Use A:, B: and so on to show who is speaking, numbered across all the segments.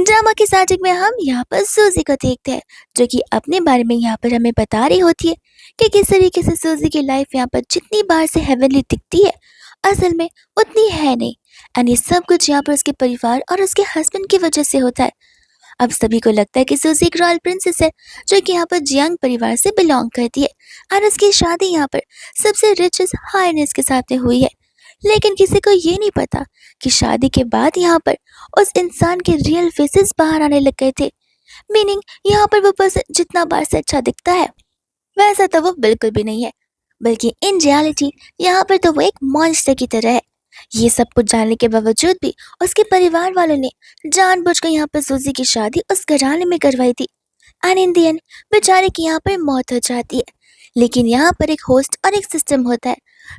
A: Drama की starting में हम यहाँ पर सूजी को देखते हैं, जो कि अपने बारे में यहाँ पर हमें बता रही होती है कि किस तरीके से सूजी की लाइफ यहाँ पर जितनी बार से हेवनली दिखती है, असल में उतनी है नहीं। एंड ये सब कुछ यहाँ पर उसके परिवार और उसके हस्बैंड की वजह से होता है। अब सभी को लगता है कि सूजी एक रॉयल प्रिंसेस है, जो कि यहाँ पर जियांग परिवार से बिलोंग करती है और उसकी शादी यहाँ पर सबसे रिचेस्ट हाईनेस के साथ में हुई है। लेकिन किसी को ये नहीं पता कि शादी के बाद यहाँ पर उस इंसान के रियल फेसेस बाहर आने लग गए थे। मीनिंग यहाँ पर वो बस जितना बार से अच्छा दिखता है, वैसा तो वो बिल्कुल भी नहीं है, बल्कि इन रियलिटी यहाँ पर तो वो एक मॉन्स्टर की तरह है। ये सब कुछ जानने के बावजूद भी उसके परिवार वालों ने जानबूझकर यहाँ पर सूजी की शादी उस घराने में करवाई थी। एंड इन दी एंड बेचारे की यहाँ पर मौत हो जाती है। लेकिन यहाँ पर एक होस्ट और एक सिस्टम होता है,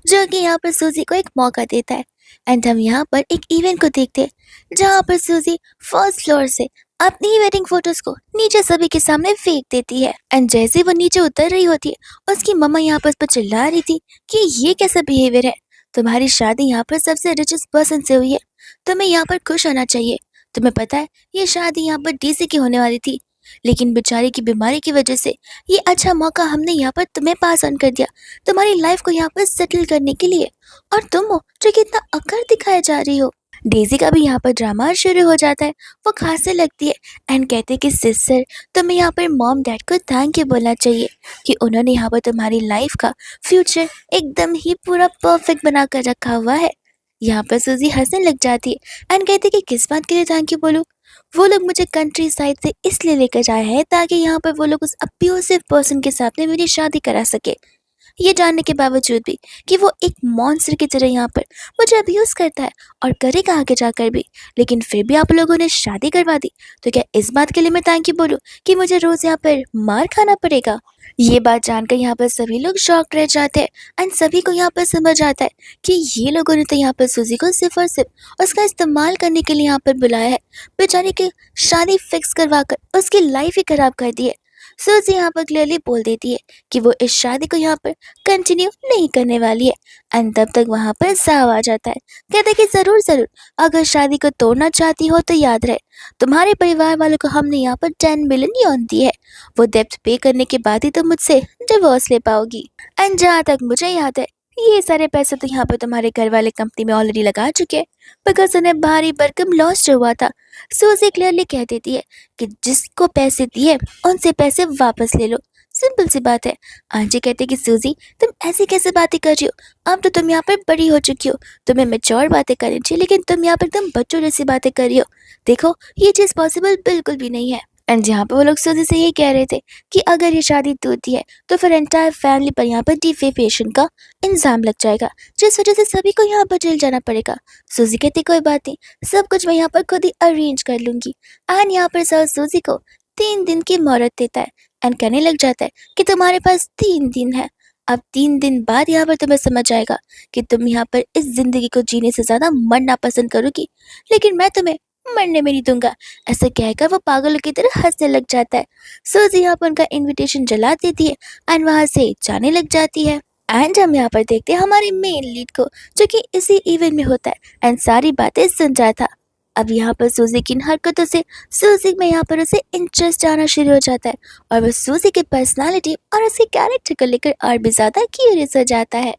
A: जो कि यहाँ पर सूजी को एक मौका देता है। एंड हम यहाँ पर एक इवेंट को देखते हैं, जहाँ पर सूजी फर्स्ट फ्लोर से अपनी ही वेडिंग फोटोज को नीचे सभी के सामने फेंक देती है। एंड जैसे वो नीचे उतर रही होती है, उसकी मम्मा यहाँ पर उस पर चिल्ला रही थी कि ये कैसा बिहेवियर है, तुम्हारी शादी यहाँ पर सबसे रिचेस्ट पर्सन से हुई है, तुम्हें यहाँ पर खुश होना चाहिए। तुम्हें पता है ये शादी यहाँ पर डीसी की होने वाली थी, लेकिन बेचारे की बीमारी की वजह से ये अच्छा मौका हमने यहाँ पर तुम्हें पास ऑन कर दिया, तुम्हारी लाइफ को यहाँ पर सेटल करने के लिए। और तुम हो जो कि इतना अकड़ दिखाए जा रही हो। डेजी का भी यहाँ पर ड्रामा शुरू हो जाता है। वो खांसने लगती है एंड कहते हैं कि सिस्टर, तुम्हें यहाँ पर मॉम डैड को थैंक यू बोलना चाहिए कि उन्होंने यहाँ पर तुम्हारी लाइफ का फ्यूचर एकदम ही पूरा परफेक्ट बना कर रखा हुआ है। यहाँ पर सूजी हंसने लग जाती है एंड कहती है कि किस बात के लिए थैंक यू बोलूं। वो लोग मुझे कंट्री साइड से इसलिए लेकर आए हैं ताकि यहाँ पर वो लोग उस अब्यूसिव पर्सन के साथ में मेरी शादी करा सके। ये जानने के बावजूद भी कि वो एक मॉन्स्टर की तरह यहाँ पर मुझे अब्यूज करता है और करेगा आगे जाकर भी, लेकिन फिर भी आप लोगों ने शादी करवा दी, तो क्या इस बात के लिए मैं थैंक यू बोलूं कि मुझे रोज यहाँ पर मार खाना पड़ेगा। ये बात जानकर यहाँ पर सभी लोग शॉक रह जाते हैं एंड सभी को यहाँ पर समझ आता है कि ये लोगों ने तो यहाँ पर सूजी को सिर्फ और सिर्फ उसका इस्तेमाल करने के लिए यहाँ पर बुलाया है। बेचारे की शादी फिक्स करवा कर उसकी लाइफ ही खराब कर दी है। सूजी यहाँ पर क्लियरली बोल देती है कि वो इस शादी को यहाँ पर कंटिन्यू नहीं करने वाली है। एंड तब तक वहाँ पर साव आ जाता है। कहते हैं कि जरूर जरूर, अगर शादी को तोड़ना चाहती हो तो याद रहे, तुम्हारे परिवार वालों को हमने यहाँ पर 10 मिलियन यौन दी है, वो डेब्ट पे करने के बाद ही तुम मुझसे डिवोर्स ले पाओगी। एंड जहाँ तक मुझे याद है, ये सारे पैसे तो यहाँ पर तुम्हारे घर वाले कंपनी में ऑलरेडी लगा चुके हैं, बिकॉज उन्हें भारी भरकम लॉस जो हुआ था। सूजी क्लियरली कह देती है कि जिसको पैसे दिए उनसे पैसे वापस ले लो, सिंपल सी बात है। आंटी कहते कि सूजी, तुम ऐसी कैसे बातें कर रही हो, अब तो तुम यहाँ पर बड़ी हो चुकी हो, तुम्हें मैच्योर बातें करनी चाहिए, लेकिन तुम यहाँ पर एकदम बच्चों जैसी बातें कर रही हो। देखो ये चीज़ पॉसिबल बिल्कुल भी नहीं है। एंड जहाँ पे वो लोग सूजी से ये कह रहे थे कि अगर ये शादी टूटती है तो फिर एंटायर फैमिली पर यहाँ पर डिफेमेशन का इल्जाम लग जाएगा, जिस वजह से सभी को यहाँ पर जेल जाना पड़ेगा। सूजी कहती कोई बात नहीं, सब कुछ मैं यहाँ पर खुद ही अरेंज कर लूंगी। एंड यहाँ पर सर सूजी को 3 दिन की मोहलत देता है एंड कहने लग जाता है कि तुम्हारे पास 3 दिन है। अब 3 दिन बाद यहाँ पर तुम्हें समझ आएगा कि तुम यहाँ पर इस जिंदगी को जीने से ज्यादा मरना पसंद करोगी, लेकिन मैं तुम्हें मरने में नहीं दूंगा। ऐसे कहकर वो पागलों की तरह हंसने लग जाता है। सूजी यहाँ पर उनका इनविटेशन जला देती है एंड वहां से जाने लग जाती है। एंड हम यहाँ पर देखते हैं हमारे मेन लीड को, जो कि इसी इवेंट में होता है एंड सारी बातें सुन रहा था। अब यहाँ पर सूजी की इन हरकतों से सूजी में यहाँ पर उसे इंटरेस्ट आना शुरू हो जाता है और वो सूजी की पर्सनालिटी और उसके कैरेक्टर को लेकर और भी ज्यादा क्यूरियस हो जाता है।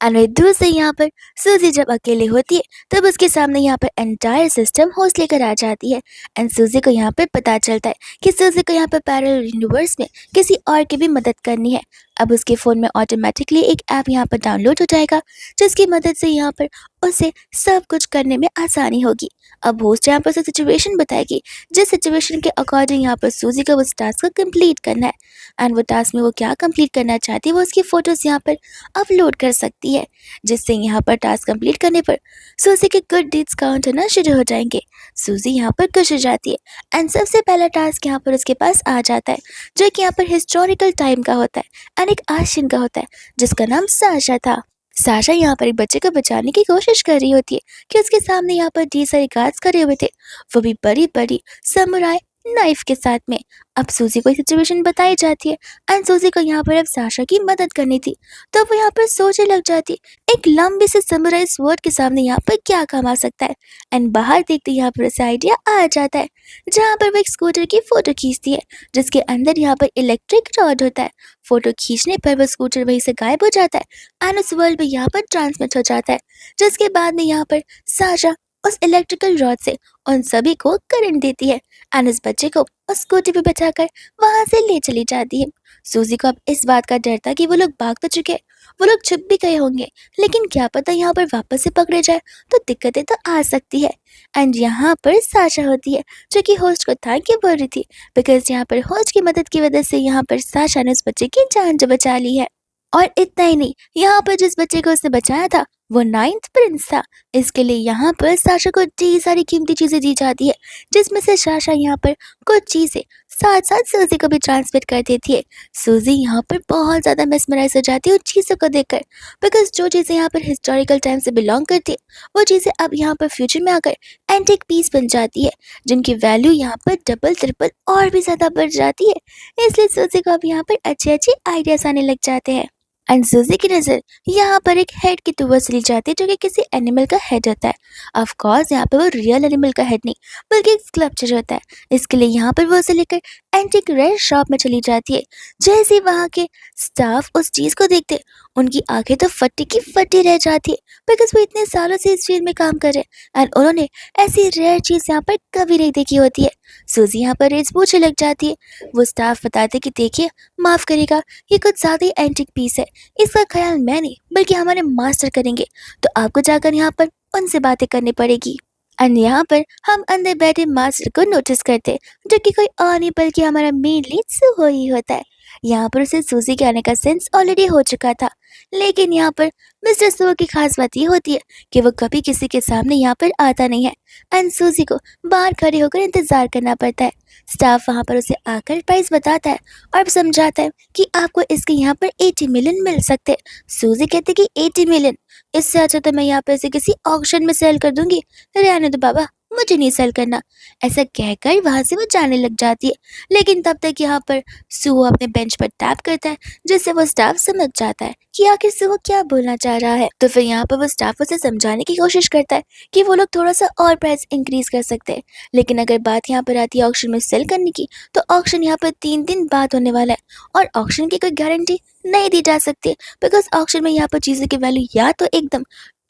A: एंड वही दूर से यहाँ पर सूजी जब अकेले होती है तब उसके सामने यहाँ पर एंटायर सिस्टम होस्ट लेकर आ जाती है। एंड सूजी को यहाँ पर पता चलता है कि सूजी को यहाँ पर पैरेलल यूनिवर्स में किसी और की भी मदद करनी है। अब उसके फ़ोन में ऑटोमेटिकली एक ऐप यहाँ पर डाउनलोड हो जाएगा, जिसकी मदद से यहाँ पर उसे सब कुछ करने में आसानी होगी। अब होस्ट यहाँ पर सिचुएशन बताएगी, जिस सिचुएशन के अकॉर्डिंग यहाँ पर सूजी को उस टास्क को कंप्लीट करना है। एंड वो टास्क में वो क्या कंप्लीट करना चाहती है वो उसकी फ़ोटोज़ यहाँ पर अपलोड कर सकती है, जिससे यहाँ पर टास्क कंप्लीट करने पर सूजी के गुड डीड्स काउंट होना शुरू हो जाएंगे। सूजी यहाँ पर खुश हो जाती है एंड सबसे पहला टास्क यहाँ पर उसके पास आ जाता है, जो कि यहाँ पर हिस्टोरिकल टाइम का होता है एंड एक आशिन का होता है, जिसका नाम साशा था। साशा यहाँ पर एक बच्चे को बचाने की कोशिश कर रही होती है कि उसके सामने यहाँ पर ढेर सारे गार्ड्स खड़े हुए थे, वो भी बड़ी बड़ी समुराई नाइफ के साथ में। अब सूजी को सिचुएशन बताई जाती है एंड सूजी को यहाँ पर अब साशा की मदद करनी थी, तो वो यहाँ पर सोचने लग जाती है एक लंबे से समराइज वर्ड के सामने यहाँ पर क्या काम आ सकता है। एंड बाहर देखते यहाँ पर उसे आइडिया आ जाता है, जहाँ पर वो एक स्कूटर की फोटो खींचती है जिसके अंदर यहाँ पर इलेक्ट्रिक रॉड होता है। फोटो खींचने पर वो स्कूटर वहीं से गायब हो जाता है एंड उस वर्ल्ड में यहाँ पर ट्रांसमिट हो जाता है, जिसके बाद में यहाँ पर साशा उस इलेक्ट्रिकल रॉड से उन सभी को करंट देती है एंड उस बच्चे को उस स्कूटी पे बैठाकर वहां से ले चली जाती है। सूजी को अब इस बात का डर था कि वो लोग भाग तो चुके, वो लोग छुप भी गए होंगे, लेकिन क्या पता यहाँ पर वापस से पकड़े जाए तो दिक्कतें तो आ सकती है। एंड यहाँ पर साशा होती है जो कि होस्ट को थैंक यू बोल रही थी, बिकॉज यहाँ पर होस्ट की मदद की वजह से यहाँ पर साशा ने उस बच्चे की जान जो बचा ली है। और इतना ही नहीं, यहाँ पर जिस बच्चे को उसने बचाया था वो नाइन्थ प्रिंस था। इसके लिए यहाँ पर साशा को ढेर सारी कीमती चीजें दी जाती है, जिसमें से साशा यहाँ पर कुछ चीजें साथ साथ सूजी को भी ट्रांसमिट कर देती है। सूजी यहाँ पर बहुत ज्यादा मेस्मराइज हो जाती है उन चीजों को देखकर, बिकॉज जो चीजें यहाँ पर हिस्टोरिकल टाइम से बिलोंग करती है वो चीजें अब यहाँ पर फ्यूचर में आकर एंटिक पीस बन जाती है, जिनकी वैल्यू यहाँ पर डबल ट्रिपल और भी ज्यादा बढ़ जाती है। इसलिए सूजी को अब यहाँ पर अच्छे अच्छे आइडियाज आने लग जाते हैं। एंड सूजी की नजर यहाँ पर एक हेड की टूवर्ड्स चली जाती है जो कि किसी एनिमल का हेड होता है। ऑफ कोर्स यहाँ पर वो रियल एनिमल का हेड नहीं बल्कि एक स्कल्पचर होता है। इसके लिए यहाँ पर वो उसे लेकर एंटिक रेयर शॉप में चली जाती है। जैसे ही वहाँ के स्टाफ उस चीज को देखते उनकी आंखें तो फटी की फटी रह जाती है, बिकॉज वो इतने सालों से इस फील्ड में काम कर रहे हैं एंड उन्होंने ऐसी रेयर चीज यहाँ पर कभी नहीं देखी होती है। सूजी यहाँ पर रेस पूछने लग जाती है। वो स्टाफ बताते कि देखिए माफ करेगा, ये कुछ ज्यादा ही एंटिक पीस है, इसका ख्याल मैं नहीं बल्कि हमारे मास्टर करेंगे, तो आपको जाकर यहाँ पर उनसे बातें करनी पड़ेगी। एंड यहाँ पर हम अंदर बैठे मास्टर को नोटिस करते जो कि कोई और नहीं बल्कि हमारा मेन लीड सुहो ही होता है। यहाँ पर उसे सूजी के आने का सेंस ऑलरेडी हो चुका था, लेकिन यहाँ पर मिस्टर सुहो की खास बात ये होती है कि वो कभी किसी के सामने यहाँ पर आता नहीं है एंड सूजी को बाहर खड़े होकर इंतजार करना पड़ता है। स्टाफ वहाँ पर उसे आकर प्राइस बताता है और समझाता है कि आपको इसके यहाँ पर 80 मिलियन मिल सकते हैं। सूजी कहते कि 80 मिलियन, इससे अच्छा तो मैं यहाँ पे इसे किसी ऑक्शन में सेल कर दूंगी, रहने दो बाबा, मुझे नहीं सेल करना। ऐसा कहकर वहां से वो जाने लग जाती है, लेकिन तब तक यहाँ पर सुहो अपने बेंच पर टैप करता है, जिससे वो स्टाफ समझ जाता है कि आखिर सुहो क्या बोलना चाह रहा है। तो फिर यहाँ पर वो स्टाफ उसे समझाने की कोशिश करता है कि वो लोग थोड़ा सा और प्राइस इंक्रीज कर सकते हैं, लेकिन अगर बात यहाँ पर आती है ऑक्शन में सेल करने की, तो ऑक्शन यहाँ पर 3 दिन बाद होने वाला है और ऑक्शन की कोई गारंटी नहीं दी जा सकती, बिकॉज ऑक्शन में यहाँ पर चीजों की वैल्यू या तो एकदम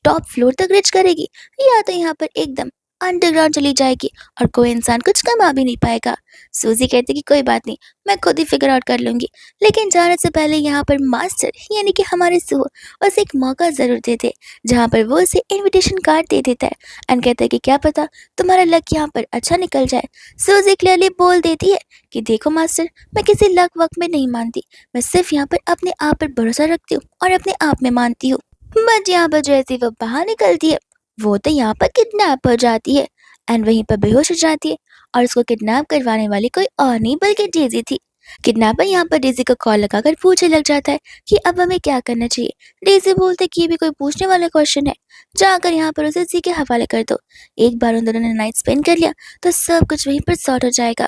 A: टॉप फ्लोर तक रीच करेगी या तो यहाँ पर एकदम अंडरग्राउंड चली जाएगी और कोई इंसान कुछ कमा भी नहीं पाएगा। सूजी कहती कि कोई बात नहीं, मैं खुद ही फिगर आउट कर लूंगी, लेकिन जाने से पहले यहाँ पर मास्टर यानी कि हमारे सुहो उसे एक मौका जरूर देते, जहाँ पर वो उसे इनविटेशन कार्ड दे देता है एंड कहता है कि क्या पता तुम्हारा लक यहाँ पर अच्छा निकल जाए। सूजी क्लियरली बोल देती है कि देखो मास्टर, मैं किसी लक वक में नहीं मानती, मैं सिर्फ यहाँ पर अपने आप पर भरोसा रखती हूँ और अपने आप में मानती हूँ। बट यहाँ पर जैसे वो बाहर निकलती है वो तो यहाँ पर किडनैप हो जाती है एंड वहीं पर बेहोश हो जाती है और उसको किडनैप करवाने वाली कोई और नहीं बल्कि डेजी थी। किडनैपर यहाँ पर डेजी को कॉल लगाकर पूछने लग जाता है कि अब हमें क्या करना चाहिए। डेजी बोलते कि ये भी कोई पूछने वाला क्वेश्चन है, जाकर यहाँ पर उसे उसी के हवाले कर दो। एक बार उन दोनों ने नाइट स्पेंड कर लिया तो सब कुछ वहीं पर सॉर्ट हो जाएगा।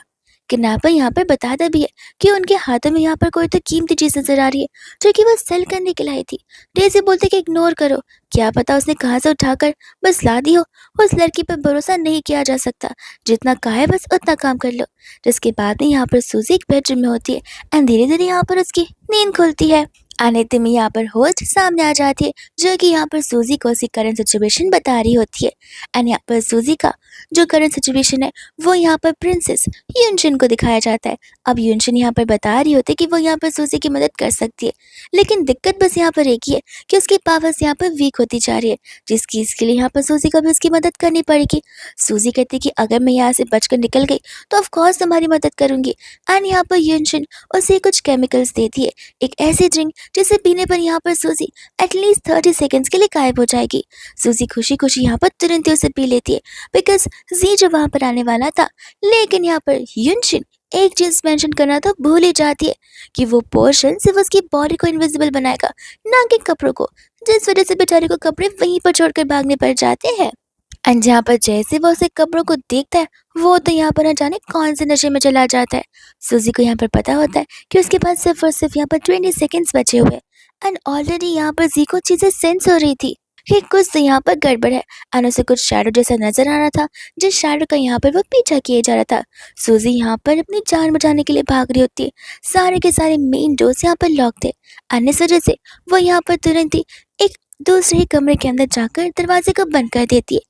A: किडनैपर यहाँ पर बताता भी है कि उनके हाथों में यहाँ पर कोई तो कीमती चीज नजर आ रही है जो कि वो सेल करने के लाई थी। डेजी बोलते कि इग्नोर करो, क्या पता उसने कहाँ से उठाकर बस ला दी हो। उस लड़की पर भरोसा नहीं किया जा सकता, जितना कहा है बस उतना काम कर लो। जिसके बाद में यहाँ पर सूजी एक बेडरूम में होती है एंड धीरे धीरे यहाँ पर उसकी नींद खुलती है। आने में यहाँ पर होस्ट सामने आ जाती है जो कि यहाँ पर सूजी को उसकी करंट सिचुएशन बता रही होती है एंड यहाँ पर सूजी का जो करंट सिचुएशन है वो यहाँ पर प्रिंसेस यूनशिन को दिखाया जाता है। अब यूनशिन यहाँ पर बता रही होती है कि वो यहाँ पर सूजी की मदद कर सकती है, लेकिन दिक्कत बस यहाँ पर एक ही है कि उसकी पावर्स यहाँ पर वीक होती जा रही है, जिसकी इसके लिए यहाँ पर सूजी को भी उसकी मदद करनी पड़ेगी। सूजी कहती है कि अगर मैं यहाँ से बचकर निकल गई तो ऑफकोर्स तुम्हारी मदद करूंगी एंड यहाँ पर यूनशिन उसे कुछ केमिकल्स देती है, एक ऐसी ड्रिंक जिसे पीने पर यहाँ पर सूजी एटलीस्ट 30 सेकेंड्स के लिए गायब हो जाएगी। सूजी खुशी खुशी यहाँ पर तुरंत ही उसे पी लेती है, बिकॉज जी जो वहां पर आने वाला था, लेकिन यहाँ पर यूनशिन एक चीज मेंशन करना तो भूल ही जाती है कि वो पोर्शन सिर्फ उसकी बॉडी को इनविजिबल बनाएगा, ना कि कपड़ों को, जिस वजह से बेचारी को कपड़े वहीं पर छोड़कर भागने पड़ जाते हैं। एंड जहाँ पर जैसे वो उसे कपड़ों को देखता है, वो तो यहाँ पर न जाने कौन से नशे में चला जाता है। सूजी को यहाँ पर पता होता है कि उसके पास सिर्फ और सिर्फ यहाँ पर 20 सेकेंड्स बचे हुए हैं एंड ऑलरेडी यहाँ पर जी को चीज़ें सेंस हो रही थी कि कुछ तो यहाँ पर गड़बड़ है एंड उसे कुछ शैडो जैसा नजर आ रहा था, जिस शैडो का यहाँ पर वो पीछा किया जा रहा था। सूजी यहाँ पर अपनी जान बचाने के लिए भाग रही होती है। सारे के सारे मेन डोर्स यहाँ पर लॉक थे एंड इस वजह से वो यहाँ पर तुरंत ही एक दूसरे ही कमरे के अंदर जाकर दरवाजे को बंद कर देती है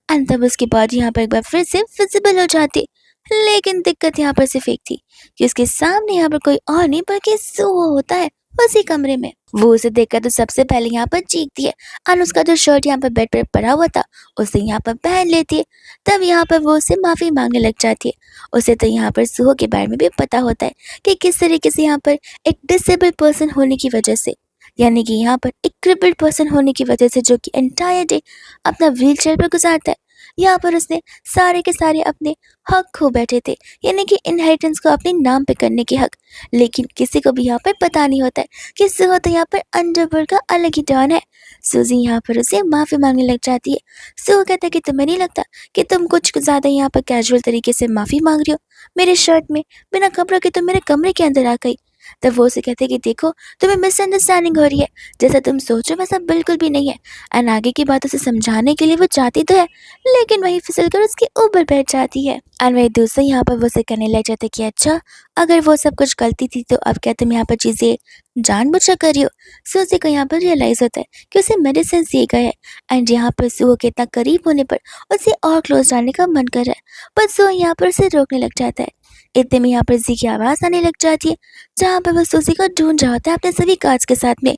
A: एंड तब उसके बाद यहाँ पर एक बार फिर से विजिबल हो जाती। लेकिन दिक्कत यहाँ पर सिर्फ एक थी कि उसके सामने यहाँ पर कोई और नहीं बल्कि सुहो होता है उसी कमरे में। वो उसे देखकर तो सबसे पहले यहाँ पर चीखती है और उसका जो शर्ट यहाँ पर बेड पर पड़ा हुआ था उसे यहाँ पर पहन लेती है। तब यहाँ पर वो उससे माफी मांगने लग जाती है। उसे तो यहाँ पर सुहो के बारे में भी पता होता है कि किस तरीके से यहाँ पर एक डिसेबल पर्सन होने की वजह से, यानी कि यहाँ पर एक क्रिपल्ड पर्सन होने की वजह से, जो कि एंटायर डे अपना व्हील चेयर पर गुजारता है, यहाँ पर उसने सारे के सारे अपने हक खो बैठे थे, यानी कि इनहेरिटेंस को अपने नाम पे करने के हक। लेकिन किसी को भी यहाँ पर पता नहीं होता है कि सुहा तो यहाँ पर अंडरवर्ल्ड का अलग ही डॉन है। सूजी यहाँ पर उसे माफी मांगने लग जाती है। सुहा कहता है कि तुम्हें नहीं लगता कि तुम कुछ ज्यादा यहाँ पर कैजुअल तरीके से माफी मांग रही हो? मेरे शर्ट में बिना कपड़ों के तुम मेरे कमरे के अंदर आ गई। तब वो उसे कहते कि देखो, तुम्हें मिसअंडरस्टैंडिंग हो रही है, जैसा तुम सोचो वैसा बिल्कुल भी नहीं है। एंड आगे की बात उसे समझाने के लिए वो चाहती तो है, लेकिन वही फिसल कर उसके ऊपर बैठ जाती है। एंड वही दूसरे यहाँ पर वो उसे कहने लग जाते कि अच्छा, अगर वो सब कुछ गलती थी तो अब क्या तुम यहाँ पर चीजें जानबूझकर कर रही हो? सूजी को यहाँ पर रियलाइज होता है कि उसे मेडिसिन दिए गए हैं एंड यहाँ पर सुहो के इतना करीब होने पर उसे और क्लोज जाने का मन कर रहा है, पर सुहो यहाँ पर उसे रोकने लग जाता है। इतने में यहाँ पर जी की आवाज़ आने लग जाती है, जहाँ पर वो सूजी को ढूंढ रहा होता है अपने सभी कार्ड्स के साथ में।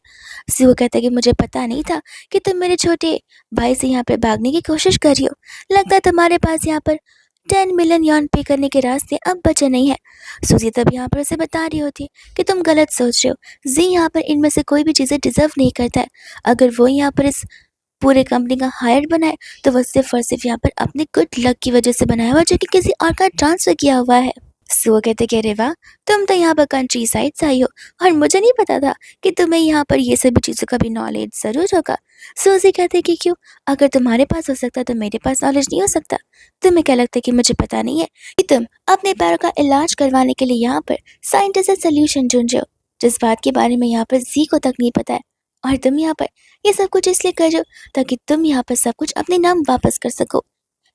A: वो कहता है कि मुझे पता नहीं था कि तुम मेरे छोटे भाई से यहाँ पर भागने की कोशिश कर रही हो। लगता है तुम्हारे पास यहाँ पर 10 मिलियन यॉन पे करने के रास्ते अब बचे नहीं है। सूजी तब यहाँ पर उसे बता रही होती है कि तुम गलत सोच रहे हो। जी यहाँ पर इनमें से कोई भी चीज़ें डिजर्व नहीं करता है। अगर वो यहाँ पर इस पूरे कंपनी का हायर बनाए तो वो सिर्फ और सिर्फ यहाँ पर अपने गुड लक की वजह से बनाया हुआ, जो कि किसी और का ट्रांसफर किया हुआ है। वो कहते कि अरे वाह, तुम तो यहाँ पर कंट्री साइड से आई हो और मुझे नहीं पता था कि तुम्हें यहाँ पर ये सभी चीज़ों का भी नॉलेज ज़रूर होगा। सूजी कहते कि क्यों, अगर तुम्हारे पास हो सकता तो मेरे पास नॉलेज नहीं हो सकता? तुम्हें क्या लगता है कि मुझे पता नहीं है कि तुम अपने पैरों का इलाज करवाने के लिए यहाँ पर साइंटिस्ट सोल्यूशन ढूंढ रहे हो, जिस बात के बारे में यहाँ पर जी को तक नहीं पता है। और तुम यहाँ पर ये सब कुछ इसलिए कर रहे हो ताकि तुम यहाँ पर सब कुछ अपने नाम वापस कर सको।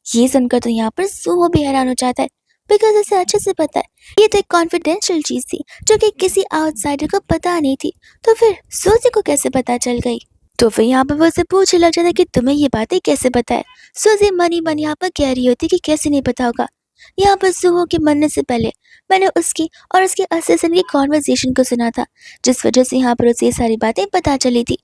A: ये सुनकर तो यहाँ पर सुहो भी हैरान हो जाता है, बिकॉज उसे अच्छे से पता है ये तो एक कॉन्फिडेंशियल चीज थी जो कि किसी आउटसाइडर को पता नहीं थी। तो फिर सूजी को कैसे पता चल गई? तो फिर यहाँ पर वो उसे पूछने लग जाता है कि तुम्हें ये बातें कैसे पता है? सूजी मनी मन यहाँ पर कह रही होती कि कैसे नहीं पता होगा। यहाँ पर सुहो के मरने से पहले मैंने उसकी और उसके असिस्टेंट की कॉन्वर्सेशन को सुना था, जिस वजह से यहाँ पर उसे ये सारी बातें पता चली थी।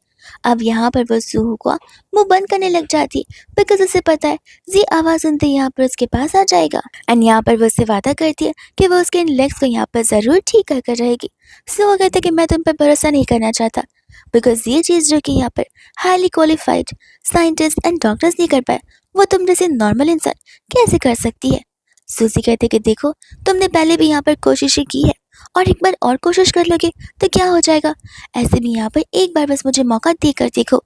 A: अब यहाँ पर वो सुहो को मुंह बंद करने लग जाती, बिकॉज उसे पता है जी आवाज़ सुनते यहाँ पर उसके पास आ जाएगा। एंड यहाँ पर वो उससे वादा करती है कि वो उसके इन लेग्स को यहाँ पर ज़रूर ठीक कर कर रहेगी। सुहो कहते कि मैं तुम पर भरोसा नहीं करना चाहता, बिकॉज ये चीज़ जो कि यहाँ पर highly qualified scientist and doctors नहीं कर पाए, वो तुम जैसे नॉर्मल इंसान कैसे कर सकती है? सूजी कहते कि देखो, तुमने पहले भी यहाँ पर कोशिशें की है और एक बार और कोशिश कर लोगे तो क्या हो जाएगा? ऐसे भी यहाँ पर एक बार बस मुझे मौका देकर देखो।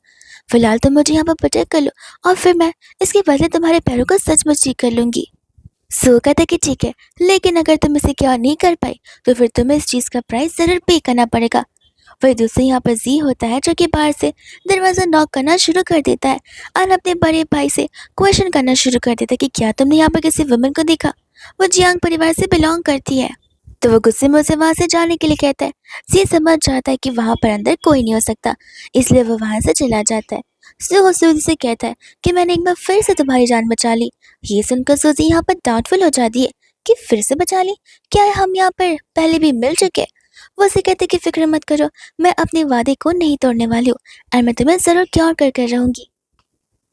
A: फिलहाल तुम मुझे यहाँ पर प्रोटेक्ट कर लो और फिर मैं इसके बदले तुम्हारे पैरों को सचमुच ठीक कर लूंगी। सो कहता कि ठीक है, लेकिन अगर तुम इसे क्योर नहीं कर पाई तो फिर तुम्हें इस चीज़ का प्राइस ज़रूर पे करना पड़ेगा। वही दूसरे यहाँ पर जी होता है, जो कि बाहर से दरवाज़ा नॉक करना शुरू कर देता है और अपने बड़े भाई से क्वेश्चन करना शुरू कर देता है कि क्या तुमने यहाँ पर किसी वुमेन को देखा? वो जियांग परिवार से बिलोंग करती है। तो वो गुस्से में उसे वहाँ से जाने के लिए कहता है। जी समझ जाता है कि वहाँ पर अंदर कोई नहीं हो सकता, इसलिए वो वहाँ से चला जाता है। सूजी से कहता है कि मैंने एक बार फिर से तुम्हारी जान बचा ली। ये सुनकर सूजी यहाँ पर डाउटफुल हो जाती है कि फिर से बचा ली, क्या हम यहाँ पर पहले भी मिल चुके? वो उसे कहते कि फिक्र मत करो, मैं अपने वादे को नहीं तोड़ने वाली हूँ और मैं तुम्हें ज़रूर क्योर कर रहूँगी।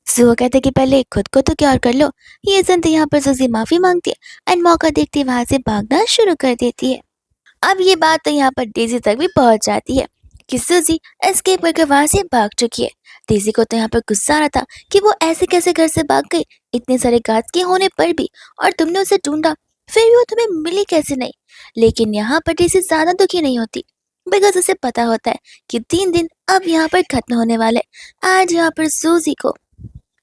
A: वो कहते कि पहले खुद को तो क्योर कर लो। ये सुनते यहाँ पर सूजी माफ़ी मांगती है एंड मौका देखती वहाँ से भागना शुरू कर देती है। अब ये बात तो यहाँ पर डेजी तक भी पहुँच जाती है कि सूजी एस्केप करके वहाँ से भाग चुकी है। डेजी को तो यहाँ पर गुस्सा आ रहा था कि वो ऐसे कैसे घर से भाग गई इतने सारे गार्ड्स के होने पर भी, और तुमने उसे ढूंढा फिर भी वो तुम्हें मिली कैसे नहीं? लेकिन यहाँ पर डेजी ज़्यादा दुखी नहीं होती, बिकॉज उसे पता होता है कि 3 दिन अब यहाँ पर खत्म होने वाले। आज यहाँ पर सूजी को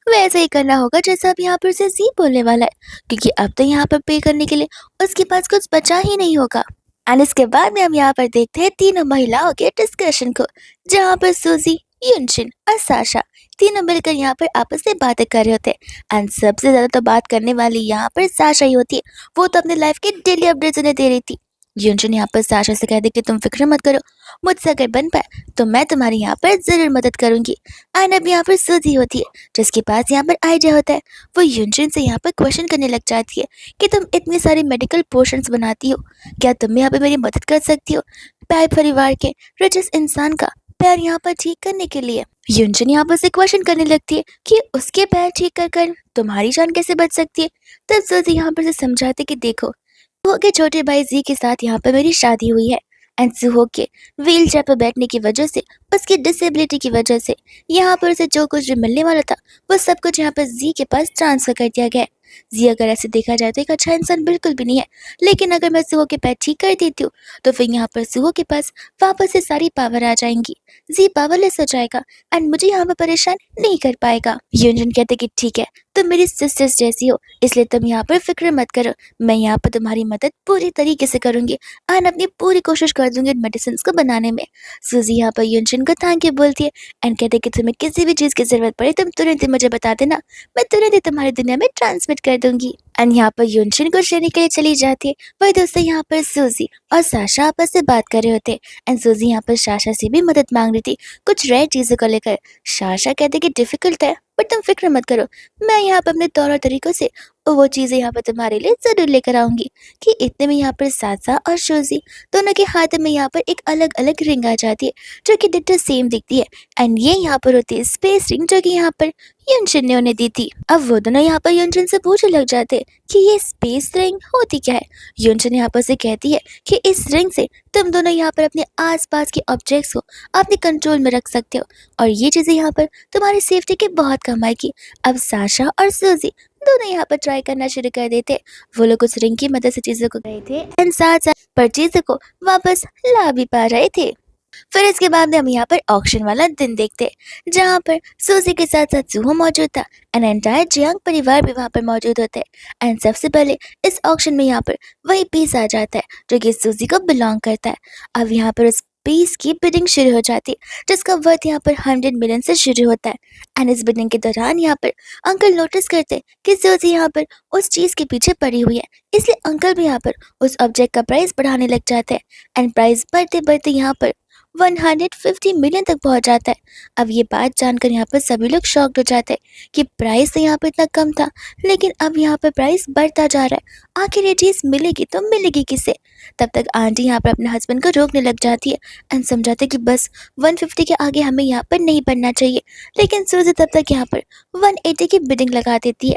A: वैसे ही करना होगा जैसा अब यहाँ पर उसे जी बोलने वाला है, क्योंकि अब तो यहाँ पर पे करने के लिए उसके पास कुछ बचा ही नहीं होगा। एंड इसके बाद में हम यहाँ पर देखते हैं तीनों महिलाओं के डिस्कशन को, जहाँ पर सूजी, युनशिन और साशा तीनों मिलकर यहाँ पर आपस में बातें कर रहे होते हैं। एंड सबसे ज्यादा तो बात करने वाली यहाँ पर साशा ही होती है। वो तो अपने लाइफ के डेली अपडेट्स उन्हें दे रही थी। युनशिन यहाँ पर साशा से कह दे कि तुम फिक्र मत करो, मुझसे अगर बन पाए तो मैं तुम्हारी यहाँ पर जरूर मदद करूंगी। एंड अब यहाँ पर सूजी होती है, जिसके पास यहाँ पर आइडिया होता है। वो युनशिन से यहाँ पर क्वेश्चन करने लग जाती है कि तुम इतनी सारी मेडिकल पोशंस बनाती हो, क्या तुम यहाँ पे मेरी मदद कर सकती हो पैर परिवार के रिचेस्ट इंसान का पैर यहाँ पर ठीक करने के लिए। युनशिन यहाँ पर से क्वेश्चन करने लगती है कि उसके पैर ठीक कर तुम्हारी जान कैसे बच सकती है। तब सूजी यहाँ पर से समझाते कि देखो, सुहो के छोटे भाई जी के साथ यहाँ पर मेरी शादी हुई है। एंड सुहो के व्हील चेयर पर बैठने की वजह से, उसकी डिसेबिलिटी की वजह से यहाँ पर उसे जो कुछ भी मिलने वाला था वो सब कुछ यहाँ पर जी के पास ट्रांसफर कर दिया गया है। जी अगर ऐसे देखा जाए तो एक अच्छा इंसान बिल्कुल भी नहीं है, लेकिन अगर मैं सुहो के पैर ठीक कर देती हूँ तो फिर यहाँ पर सुहो के पास वापस से सारी पावर आ जाएंगी। जी पावरलेस हो जाएगा एंड मुझे यहाँ पर परेशान नहीं कर पाएगा। यूनजन कहते कि ठीक है, तुम मेरी सिस्टर्स जैसी हो, इसलिए तुम यहाँ पर फिक्र मत करो, मैं यहाँ पर तुम्हारी मदद पूरी तरीके से करूंगी एंड अपनी पूरी कोशिश कर दूंगी इन मेडिसिन को बनाने में। सूजी यहाँ पर यूनजन को थैंक यू बोलती है एंड कहते कि तुम्हें किसी भी चीज की जरूरत पड़े तुम तुरंत ही मुझे बता देना, मैं तुरंत ही तुम्हारी दुनिया में ट्रांसमिट कर दूंगी। एंड यहाँ पर यूनशिन को लेने के लिए चली जाती है। वही दोस्तों यहाँ पर सूजी और साशा आपस में बात कर रहे होते हैं एंड सूजी यहाँ पर साशा से भी मदद मांग रही थी कुछ रेयर चीजों को लेकर। साशा कहते कि डिफिकल्ट है बट तुम फिक्र मत करो, मैं यहाँ पर अपने तौर तरीकों से वो चीजें यहाँ पर तुम्हारे लिए जरूर लेकर आऊंगी। कि इतने में यहाँ पर साशा और सूजी दोनों के हाथ में यहाँ पर एक अलग अलग रिंग आ जाती है जो कि डिट्टो सेम दिखती है। एंड ये यहाँ पर होती है स्पेस रिंग जो कि यहाँ पर युनशिन ने उन्हें दी थी। अब वो दोनों यहाँ पर युनशिन से पूछने लग जाते हैं कि ये स्पेस रिंग होती क्या है। युनशिन यहाँ पर से कहती है कि इस रिंग से तुम दोनों यहाँ पर अपने आसपास के ऑब्जेक्ट्स को अपने कंट्रोल में रख सकते हो और ये चीजें यहाँ पर तुम्हारी सेफ्टी के बहुत काम आएगी। अब साशा और सूजी दोनों यहाँ पर ट्राई करना शुरू कर देते। वो लोग उस रिंग की मदद से चीजों को गए थे एंड साथ साथ पर चीजों को वापस ला भी पा रहे थे। फिर इसके बाद में हम यहाँ पर ऑक्शन वाला दिन देखते हैं, जहाँ पर सूजी के साथ साथ सुहो मौजूद था एंड एंटायर जियांग परिवार भी वहाँ पर मौजूद होते हैं। एंड सबसे पहले इस ऑक्शन में यहाँ पर वही पीस आ जाता है जो कि सूजी को बिलोंग करता है। अब यहाँ पर उस पीस की बिडिंग शुरू हो जाती है जिसका वर्थ यहाँ पर 100 मिलियन से शुरू होता है। एंड इस बिडिंग के दौरान यहाँ पर अंकल नोटिस करते हैं कि सूजी यहाँ पर उस चीज के पीछे पड़ी हुई है, इसलिए अंकल भी यहाँ पर उस ऑब्जेक्ट का प्राइस बढ़ाने लग जाते हैं एंड प्राइस बढ़ते बढ़ते यहाँ पर 150 मिलियन तक पहुंच जाता है। अब ये बात जानकर यहाँ पर सभी लोग शॉक्ड हो जाते हैं कि प्राइस तो यहाँ पर इतना कम था, लेकिन अब यहाँ पर प्राइस बढ़ता जा रहा है, आखिर ये चीज मिलेगी तो मिलेगी किसे। तब तक आंटी यहाँ पर अपने हस्बैंड को रोकने लग जाती है एंड समझाते कि बस 150 के आगे हमें यहाँ पर नहीं बढ़ना चाहिए, लेकिन सूजी तब तक यहाँ पर 180 की बिडिंग लगा देती है।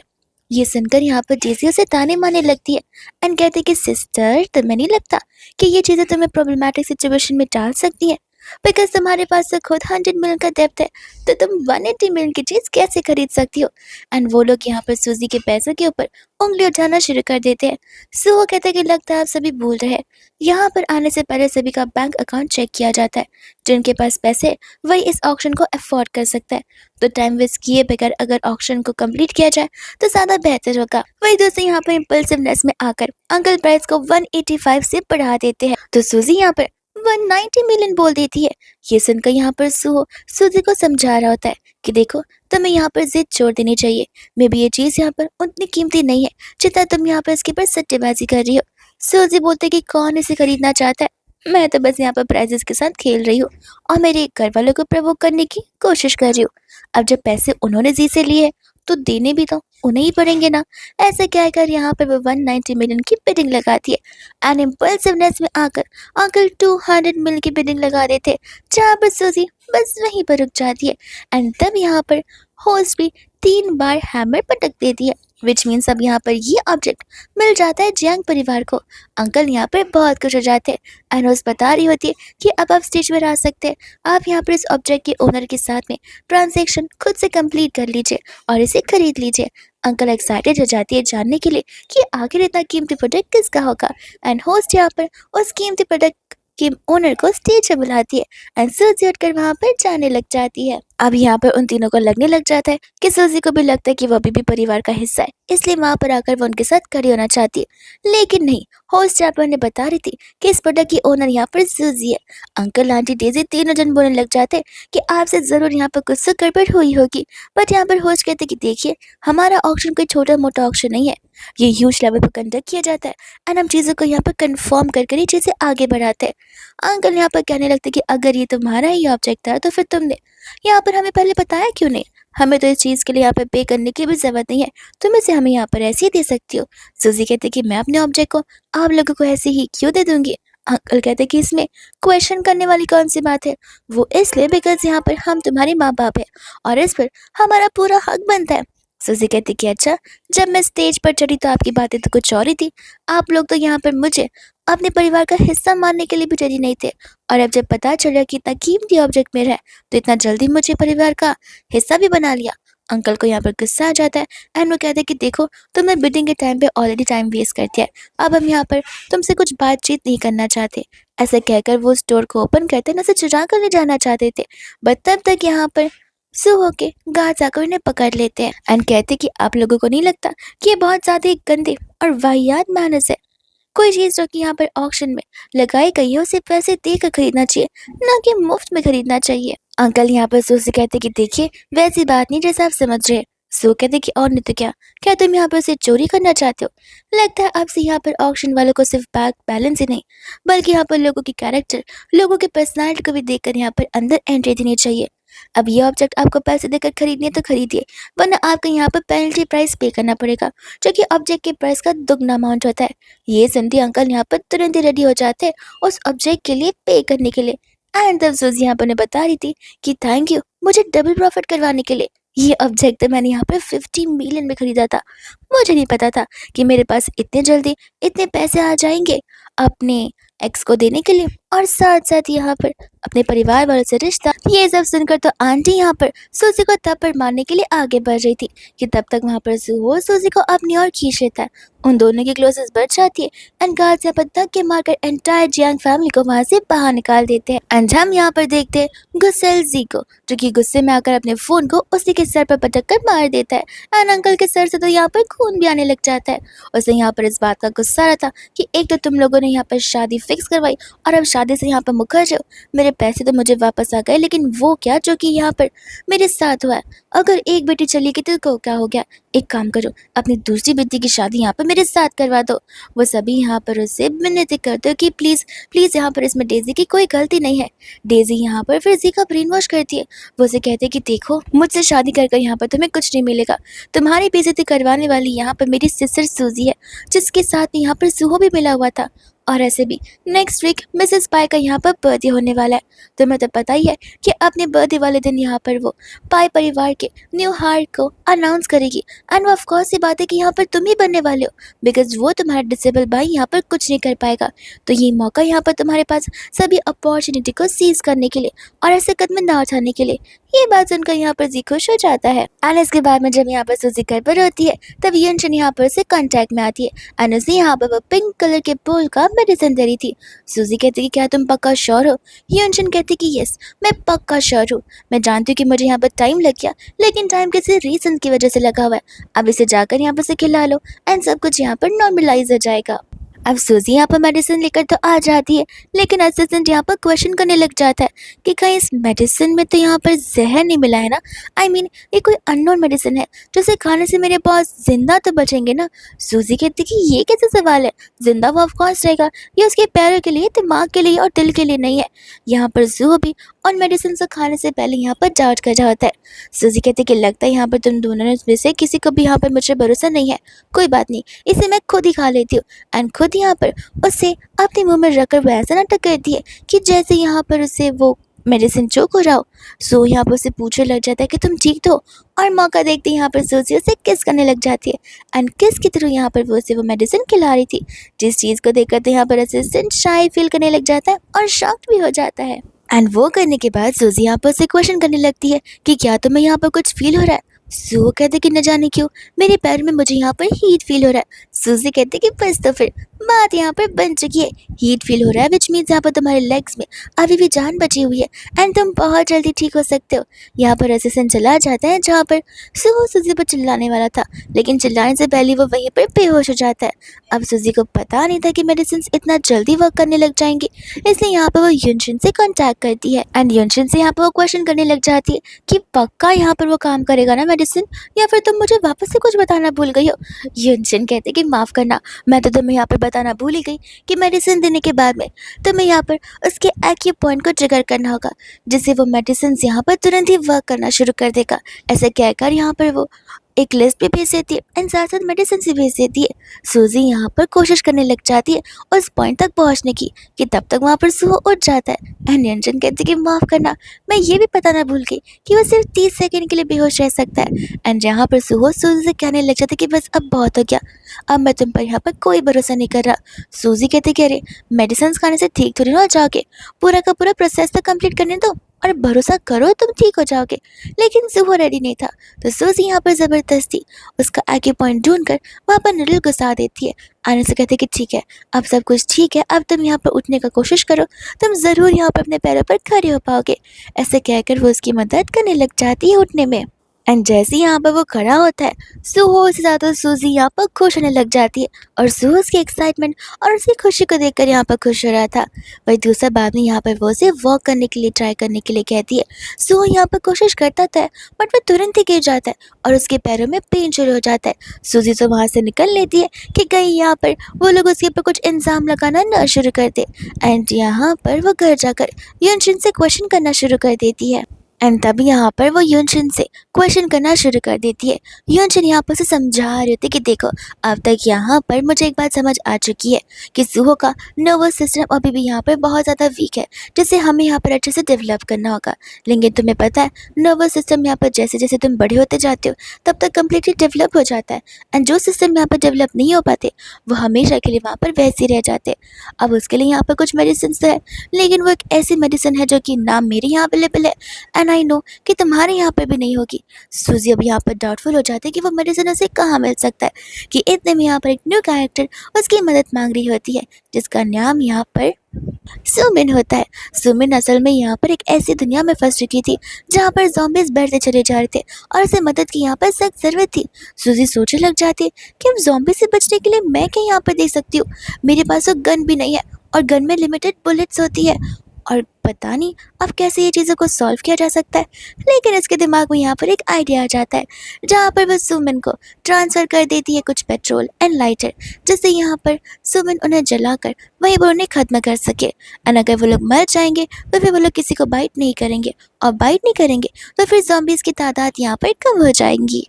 A: ये सुनकर यहाँ पर जेसी उसे ताने मारने लगती है एंड कहती कि सिस्टर, तुम्हें नहीं लगता कि ये चीजें तुम्हें प्रॉब्लमैटिक सिचुएशन में डाल सकती हैं, बिकॉज तुम्हारे पास तो खुद 100 मिलियन का डेप्थ है, तो तुम 180 मिलियन की चीज कैसे खरीद सकती हो। एंड वो लोग यहाँ पर सूजी के पैसों के ऊपर उंगली उठाना शुरू कर देते हैं। सो वो कहते हैं कि लगता है आप सभी भूल रहे हैं, यहाँ पर आने से पहले सभी का बैंक अकाउंट चेक किया जाता है, जिनके पास पैसे वही इस ऑक्शन को अफोर्ड कर सकता है। तो टाइम वेस्ट किए बगैर अगर ऑक्शन को कंप्लीट किया जाए तो ज्यादा बेहतर होगा। वही दोस्तों यहाँ पर इम्पल्सिवनेस में आकर अंकल प्राइस को 185 से बढ़ा देते हैं, तो सूजी यहाँ पर 190 मिलियन बोल देती है। ये सुनकर यहाँ पर सूजी को समझा रहा होता है कि देखो, तुम्हें यहाँ पर जिद छोड़ देनी चाहिए, मे बी ये चीज यहाँ पर उतनी कीमती नहीं है जितना तुम यहाँ पर इसके ऊपर सट्टेबाजी कर रही हो। सूजी बोलते कि कौन इसे खरीदना चाहता है, मैं तो बस यहाँ पर प्राइजेस के साथ खेल रही हूँ और मेरे घर वालों को प्रोवोक करने की कोशिश कर रही हूँ। अब जब पैसे उन्होंने जी से लिए तो देने भी तो उन्हें ही पड़ेंगे ना। ऐसे कहकर यहाँ पर वो 190 मिलियन की बिडिंग लगाती है एंड इम्पल्सिवनेस में आकर अंकल 200 मिलियन की बिडिंग लगा देते, जहाँ पर सूजी बस वहीं पर रुक जाती है। एंड तब यहाँ पर होस्ट भी 3 बार हैमर पटक देती है, विच मीन्स अब यहाँ पर ये ऑब्जेक्ट मिल जाता है जियांग परिवार को। अंकल यहाँ पर बहुत खुश हो जाते हैं एंड होस्ट बता रही होती है कि अब आप स्टेज पर आ सकते हैं, आप यहाँ पर इस ऑब्जेक्ट के ओनर के साथ में ट्रांजेक्शन खुद से कंप्लीट कर लीजिए और इसे खरीद लीजिए। अंकल एक्साइटेड हो जाती है जानने के लिए कि आखिर इतना कीमती प्रोडक्ट किसका होगा। एंड होस्ट यहाँ पर उस कीमती प्रोडक्ट के ओनर को स्टेज पर बुलाती है एंड सूजी उठकर वहां पर जाने लग जाती है। अब यहाँ पर उन तीनों को लगने लग जाता है कि सूजी को भी लगता है कि वो अभी भी परिवार का हिस्सा है, इसलिए वहां पर आकर वो उनके साथ खड़ी होना चाहती है। लेकिन नहीं, होस्ट यहाँ पर ने बता रही थी कि इस प्रोडक्ट की ओनर यहाँ पर सूजी है। अंकल आंटी डेजी तीनों जन बोलने लग जाते हैं कि आपसे जरूर यहाँ पर कुछ तो गड़बड़ हुई होगी। बट यहाँ पर होस्ट कहते कि देखिए, हमारा ऑक्शन कोई छोटा मोटा ऑक्शन नहीं है, ये ह्यूज लेवल पर कंडक्ट किया जाता है एंड हम चीज़ों को यहाँ पर कंफर्म कर कर ही चीज़ें आगे बढ़ाते हैं। अंकल यहाँ पर कहने लगते कि अगर ये तुम्हारा ही ऑब्जेक्ट था तो फिर तुमने यहाँ पर हमें पहले बताया क्यों नहीं? हमें तो इस चीज़ के लिए यहाँ पे पे करने की भी ज़रूरत नहीं है। तुम इसे हमें यहाँ पर ऐसे ही दे सकती हो। सूजी कहती कि मैं अपने ऑब्जेक्ट को आप लोगों को ऐसे ही क्यों दे दूँगी? अंकल कहते कि इसमें क्वेश्चन करने वाली कौन-सी बात है? वो इसलिए बिकॉज़ यहाँ पर हम तुम्हारे माँ-बाप हैं और इस पर हमारा पूरा हक बनता है। सूजी कहती कि अच्छा, जब मैं स्टेज पर चढ़ी तो आपकी बातें तो कुछ और ही थी। आप लोग तो यहाँ पर मुझे अपने परिवार का हिस्सा मानने के लिए भी रेडी नहीं थे और अब जब पता चला कि इतना कीमती ऑब्जेक्ट मेरा है तो इतना जल्दी मुझे परिवार का हिस्सा भी बना लिया। अंकल को यहाँ पर गुस्सा आ जाता है एंड वो कहते हैं कि देखो, तुमने बिडिंग के टाइम पे ऑलरेडी टाइम वेस्ट कर दिया है। अब हम यहाँ पर तुमसे कुछ बातचीत नहीं करना चाहते। ऐसे कहकर वो स्टोर को ओपन करते नजर चुरा कर ले जाना चाहते थे, बट तब तक यहाँ पर सुहो के गार्ड्स आकर उन्हें पकड़ लेते हैं एंड कहते कि आप लोगों को नहीं लगता कि ये बहुत ज्यादा एक गंदे और वाहियात मैनर्स है? कोई चीज जो कि यहाँ पर ऑक्शन में लगाई गई है उसे पैसे देकर खरीदना चाहिए, ना कि मुफ्त में खरीदना चाहिए। अंकल यहाँ पर सू से कहते कि देखिए, वैसी बात नहीं जैसा आप समझ रहे हैं। सू कहते कि और नहीं तो क्या, क्या तुम यहाँ पर उसे चोरी करना चाहते हो? लगता है अब से यहाँ पर ऑक्शन वालों को सिर्फ बैंक बैलेंस ही नहीं, बल्कि यहाँ पर लोगों की कैरेक्टर, लोगों की पर्सनालिटी को भी देखकर यहाँ पर अंदर एंट्री देनी चाहिए। अब ये ऑब्जेक्ट आपको पैसे देकर खरीदनी है तो खरीदिए, वरना आपको यहाँ पर पेनल्टी प्राइस पे करना पड़ेगा, जो कि ऑब्जेक्ट के प्राइस का दुगना अमाउंट होता है। ये सुनते अंकल यहाँ पर तुरंत ही रेडी हो जाते हैं उस ऑब्जेक्ट के लिए पे करने के लिए। एंड तब सूजी यहाँ पर ने बता रही थी कि थैंक यू मुझे डबल प्रॉफिट करवाने के लिए। ये ऑब्जेक्ट तो मैंने यहाँ पे 50 मिलियन में खरीदा था। मुझे नहीं पता था कि मेरे पास इतने जल्दी इतने पैसे आ जाएंगे अपने एक्स को देने के लिए, और साथ साथ यहाँ पर अपने परिवार वालों से रिश्ता। ये सब सुनकर तो आंटी यहाँ पर सूजी को थप्पड़ मारने के लिए आगे बढ़ रही थी कि तब तक वहाँ पर वो सूजी को अपनी ओर खींच लेता है। उन दोनों की क्लोजेस बढ़ जाती है एंड गार्ड यहाँ पर धक्के मारकर एंटायर जियांग फैमिली को वहाँ से बाहर निकाल देते हैं। एंड हम यहाँ पर देखते हैं गुस्सेल जी को, जो कि गुस्से में आकर अपने फोन को उसी के सर पर पटक कर मार देता है। एंड अंकल के सर से तो यहाँ पर खून भी आने लग जाता है। उसे यहाँ पर इस बात का गुस्सा आ रहा था कि एक तो तुम लोगों ने यहाँ पर शादी फिक्स करवाई और अब शादी से यहाँ पर मुकर रहे हो। मेरे पैसे तो मुझे वापस आ गए, लेकिन वो क्या जो कि यहाँ पर मेरे साथ हुआ है? अगर एक बेटी चली गई तो क्या हो गया? एक काम करो, अपनी दूसरी बेटी की शादी यहाँ पर मेरे साथ करवा दो। वो सभी यहाँ पर उससे मिन्नतें करते हो कि प्लीज प्लीज, यहाँ पर इसमें डेजी की कोई गलती नहीं है। डेजी यहाँ पर फिर जी का ब्रेन वॉश करती है। वो उसे कहते हैं कि देखो, मुझसे शादी कर कर यहाँ पर तुम्हें कुछ नहीं मिलेगा। तुम्हारी बेइज्जती करवाने वाली यहाँ पर मेरी सिस्टर सूजी है, जिसके साथ में यहाँ पर सुहो भी मिला हुआ था। और ऐसे भी नेक्स्ट वीक मिसेस पाई का यहाँ पर बर्थडे होने वाला है। तुम्हें तो पता ही है कि अपने बर्थडे वाले दिन यहाँ पर वो पाई परिवार के न्यू हायर को अनाउंस करेगी। एंड वो ऑफकोर्स ये बात है कि यहाँ पर तुम ही बनने वाले हो, बिकॉज वो तुम्हारा डिसेबल भाई यहाँ पर कुछ नहीं कर पाएगा। तो ये मौका यहाँ पर तुम्हारे पास सभी अपॉर्चुनिटी को सीज करने के लिए और ऐसे कदम ना उठाने के लिए। ये बात सुनकर यहाँ पर जी खुश हो जाता है। एंड इसके बाद में जब यहाँ पर सूजी घर पर होती है तब यूनशन यहाँ पर से कांटेक्ट में आती है एंड उसे यहाँ पर वो पिंक कलर के बोल का मेडिसिन दे रही थी। सूजी कहती कि क्या तुम पक्का श्योर हो? यूनशन कहती कि यस, मैं पक्का श्योर हूँ। मैं जानती हूँ कि मुझे यहाँ पर टाइम लग गया, लेकिन टाइम किसी रीजन की वजह से लगा हुआ है। अब इसे जाकर यहाँ पर से खिला लो एंड सब कुछ यहाँ पर नॉर्मलाइज हो जाएगा। अब सूजी यहाँ पर मेडिसिन लेकर तो आ जाती है, लेकिन असिस्टेंट यहाँ पर क्वेश्चन करने लग जाता है कि कहीं इस मेडिसिन में तो यहाँ पर जहर नहीं मिला है ना? आई मीन ये कोई अननोन मेडिसिन है जिसे खाने से मेरे बॉस जिंदा तो बचेंगे ना? सूजी कहती कि ये कैसे सवाल है, जिंदा वो ऑफकोर्स रहेगा, ये उसके पैरों के लिए, दिमाग के लिए और दिल के लिए नहीं है। यहाँ पर जू भी उन मेडिसिन को खाने से पहले यहाँ पर जांच कर रहा होता है। सूजी कहती कि लगता है यहाँ पर तुम दोनों में से किसी को भी यहाँ पर मुझे भरोसा नहीं है। कोई बात नहीं, इसे मैं खुद ही खा लेती हूँ। एंड खुद यहाँ पर उसे अपने मुंह में रखकर वो ऐसा नाटक करती है कि जैसे यहाँ पर उसे वो मेडिसिन चोक हो रहा हो। सो यहाँ पर उसे पूछने लग जाता है कि तुम ठीक तो? और मौका देखते यहाँ पर सूजी उसे किस करने लग जाती है एंड किस की थ्रू यहाँ पर वो उसे वो मेडिसिन खिला रही थी, जिस चीज़ को देखकर तो यहाँ पर असिस्टेंट शाय फील करने लग जाता है और शॉक्ड भी हो जाता है। एंड वो करने के बाद सूजी यहाँ पर उसे क्वेश्चन करने लगती है कि क्या तुम्हें यहाँ पर कुछ फील हो रहा है? सू कहते कि न जाने क्यों मेरे पैर में मुझे यहाँ पर हीट फील हो रहा है। सूजी कहती कि बस तो फिर बात यहाँ पर बन चुकी है। हीट फील हो रहा है, विच मीन्स यहाँ पर तुम्हारे लेग्स में अभी भी जान बची हुई है एंड तुम बहुत जल्दी ठीक हो सकते हो। यहाँ पर असिस्टेंट चला जाता है जहाँ पर सुहो सुजी पर चिल्लाने वाला था, लेकिन चिल्लाने से पहले वो वहीं पर बेहोश हो जाता है। अब सुजी को पता नहीं था कि मेडिसिन इतना जल्दी वर्क करने लग जाएंगी, इसलिए यहाँ पर वो युनशिन से कॉन्टैक्ट करती है एंड युनशिन से यहाँ पर वो क्वेश्चन करने लग जाती है कि पक्का यहाँ पर वो काम करेगा ना मेडिसिन, या फिर तुम मुझे वापस से कुछ बताना भूल गई हो। युनशिन कहते कि माफ़ करना, मैं तो तुम्हें यहाँ पर बताना भूल ही गई कि मेडिसिन देने के बाद में तुम्हें यहाँ पर उसके एक्यू पॉइंट को ट्रिगर करना होगा, जिससे वो मेडिसिन यहाँ पर तुरंत ही वर्क करना शुरू कर देगा। ऐसे कहकर यहाँ पर वो एक लिस्ट भी भेज देती है एंड साथ साथ मेडिसिन भी भेज देती है। सूजी यहाँ पर कोशिश करने लग जाती है उस पॉइंट तक पहुँचने की, कि तब तक वहाँ पर सुहो उठ जाता है एंड निरंजन कहती है कि माफ़ करना, मैं ये भी बताना भूल गई कि वो सिर्फ 30 सेकंड के लिए बेहोश रह सकता है। एंड यहाँ पर सुहो सूजी से कहने लग जाता है कि बस अब बहुत हो गया, अब मैं तुम पर यहाँ पर कोई भरोसा नहीं कर रहा। सूजी कहती कि अरे मेडिसिन खाने से ठीक थोड़ी ना हो जाओगे, पूरा का पूरा प्रोसेस तो कंप्लीट करने दो और भरोसा करो तुम ठीक हो जाओगे। लेकिन सुहो रेडी नहीं था, तो सूजी यहाँ पर ज़बरदस्ती उसका आगे पॉइंट ढूंढकर वहाँ पर नूडल घुसा देती है। आने से कहते कि ठीक है, अब सब कुछ ठीक है, अब तुम यहाँ पर उठने का कोशिश करो, तुम ज़रूर यहाँ पर अपने पैरों पर खड़े हो पाओगे। ऐसे कहकर वो उसकी मदद करने लग जाती है उठने में। एंड जैसे ही यहाँ पर वो खड़ा होता है, सुहो से ज़्यादा सूजी यहाँ पर खुश होने लग जाती है और सुहो उसकी एक्साइटमेंट और उसकी खुशी को देखकर यहाँ पर खुश हो रहा था। वही दूसरा बाद में यहाँ पर वो उसे वॉक करने के लिए ट्राई करने के लिए कहती है। सुहो यहाँ पर कोशिश करता था बट वो तुरंत ही गिर जाता है और उसके पैरों में पेन शुरू हो जाता है। सूजी तो वहाँ से निकल लेती है कि कहीं यहाँ पर वो लोग उसके ऊपर कुछ इल्ज़ाम लगाना न शुरू कर दे। एंड यहाँ पर वो घर जाकर युनशिन से क्वेश्चन करना शुरू कर देती है एंड तभी यहाँ पर वो युनशिन से क्वेश्चन करना शुरू कर देती है। युनशिन यहाँ पर उसे समझा रही होती है कि देखो, अब तक यहाँ पर मुझे एक बात समझ आ चुकी है कि सुहो का नर्वस सिस्टम अभी भी यहाँ पर बहुत ज़्यादा वीक है, जिसे हमें यहाँ पर अच्छे से डेवलप करना होगा। लेकिन तुम्हें पता है, नर्वस सिस्टम यहाँ पर जैसे जैसे तुम बड़े होते जाते हो तब तक कम्प्लीटली डेवलप हो जाता है एंड जो सिस्टम यहाँ पर डेवलप नहीं हो पाते वो हमेशा के लिए वहाँ पर वैसे ही रह जाते। अब उसके लिए यहाँ पर कुछ मेडिसिन तो है, लेकिन वो एक ऐसी मेडिसिन है जो कि ना मेरे यहाँ अवेलेबल है एंड आई नो कि तुम्हारे यहाँ पे भी नहीं होगी। सूजी अब यहाँ पर डाउटफुल हो जाती है कि वो मेडिसिन उसे कहाँ मिल सकता है, कि इतने में यहाँ पर एक न्यू कैरेक्टर उसकी मदद मांग रही होती है, जिसका नाम यहाँ पर सुमिन होता है। सुमिन असल में यहाँ पर एक ऐसी दुनिया में फंस चुकी थी जहाँ पर ज़ॉम्बीज़ बढ़ते चले जा रहे थे और उसे मदद की यहाँ पर सख्त ज़रूरत थी। सूजी सोचने लग जाती है कि अब ज़ॉम्बी से बचने के लिए मैं क्या यहाँ पर दे सकती हूँ, मेरे पास तो गन भी नहीं है और गन में लिमिटेड बुलेट्स होती है और पता नहीं अब कैसे ये चीज़ों को सॉल्व किया जा सकता है। लेकिन इसके दिमाग में यहाँ पर एक आइडिया आ जाता है जहाँ पर वह सुमन को ट्रांसफ़र कर देती है कुछ पेट्रोल एंड लाइटर, जिससे यहाँ पर सुमन उन्हें जलाकर वहीं पर उन्हें ख़त्म कर सके। एंड अगर वो लोग मर जाएंगे तो फिर वो लोग किसी को बाइट नहीं करेंगे और बाइट नहीं करेंगे तो फिर ज़ॉम्बीज़ की तादाद यहाँ पर कम हो जाएंगी।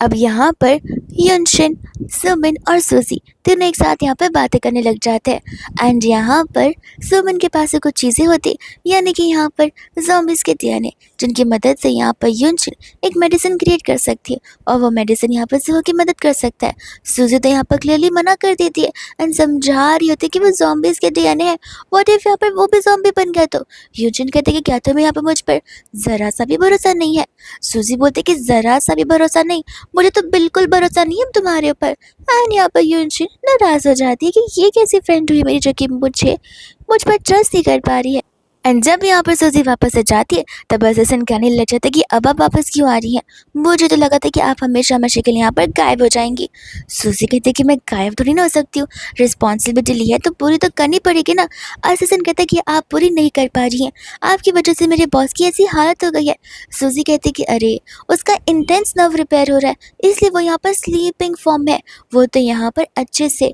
A: अब यहाँ पर युनशिन, सुमिन और सूजी तीनों एक साथ यहाँ पर बातें करने लग जाते हैं एंड यहाँ पर सुमिन के पास से कुछ चीज़ें होती यानी कि यहाँ पर ज़ॉम्बीज़ के डीएनए, जिनकी मदद से यहाँ पर युनशिन एक मेडिसिन क्रिएट कर सकती है और वो मेडिसिन यहाँ पर सुहो की मदद कर सकता है। सूजी तो यहाँ पर क्लियरली मना कर देती है एंड समझा रही होती है कि वो ज़ॉम्बीज़ के डीएनए है, व्हाट इफ यहाँ पर वो भी ज़ॉम्बी बन गया तो। युनशिन कहते कि क्या तुम्हें यहाँ पर मुझ पर ज़रा सा भी भरोसा नहीं है। सूजी बोलते कि ज़रा सा भी भरोसा नहीं, मुझे तो बिल्कुल भरोसा नहीं है अब तुम्हारे ऊपर। एंड यहाँ पर युनशिन नाराज़ हो जाती है कि ये कैसी फ्रेंड हुई मेरी जो कि मुझ पर ट्रस्ट नहीं कर पा रही है। एंड जब यहाँ पर सूजी वापस से जाती है तब असिस्टेंट कहने लग जाता है कि अब आप वापस क्यों आ रही हैं, मुझे तो लगा था कि आप हमेशा हमेशा के लिए यहाँ पर गायब हो जाएंगी। सूजी कहती है कि मैं गायब थोड़ी ना हो सकती हूँ, रिस्पॉन्सिबिलिटी ली है तो पूरी तो करनी पड़ेगी ना। असिस्टेंट कहता है कि आप पूरी नहीं कर पा रही हैं, आपकी वजह से मेरे बॉस की ऐसी हालत हो गई है। सूजी कहती है कि अरे उसका इंटेंस नर्व रिपेयर हो रहा है इसलिए वो यहाँ पर स्लीपिंग फॉर्म में है, वो तो यहाँ पर अच्छे से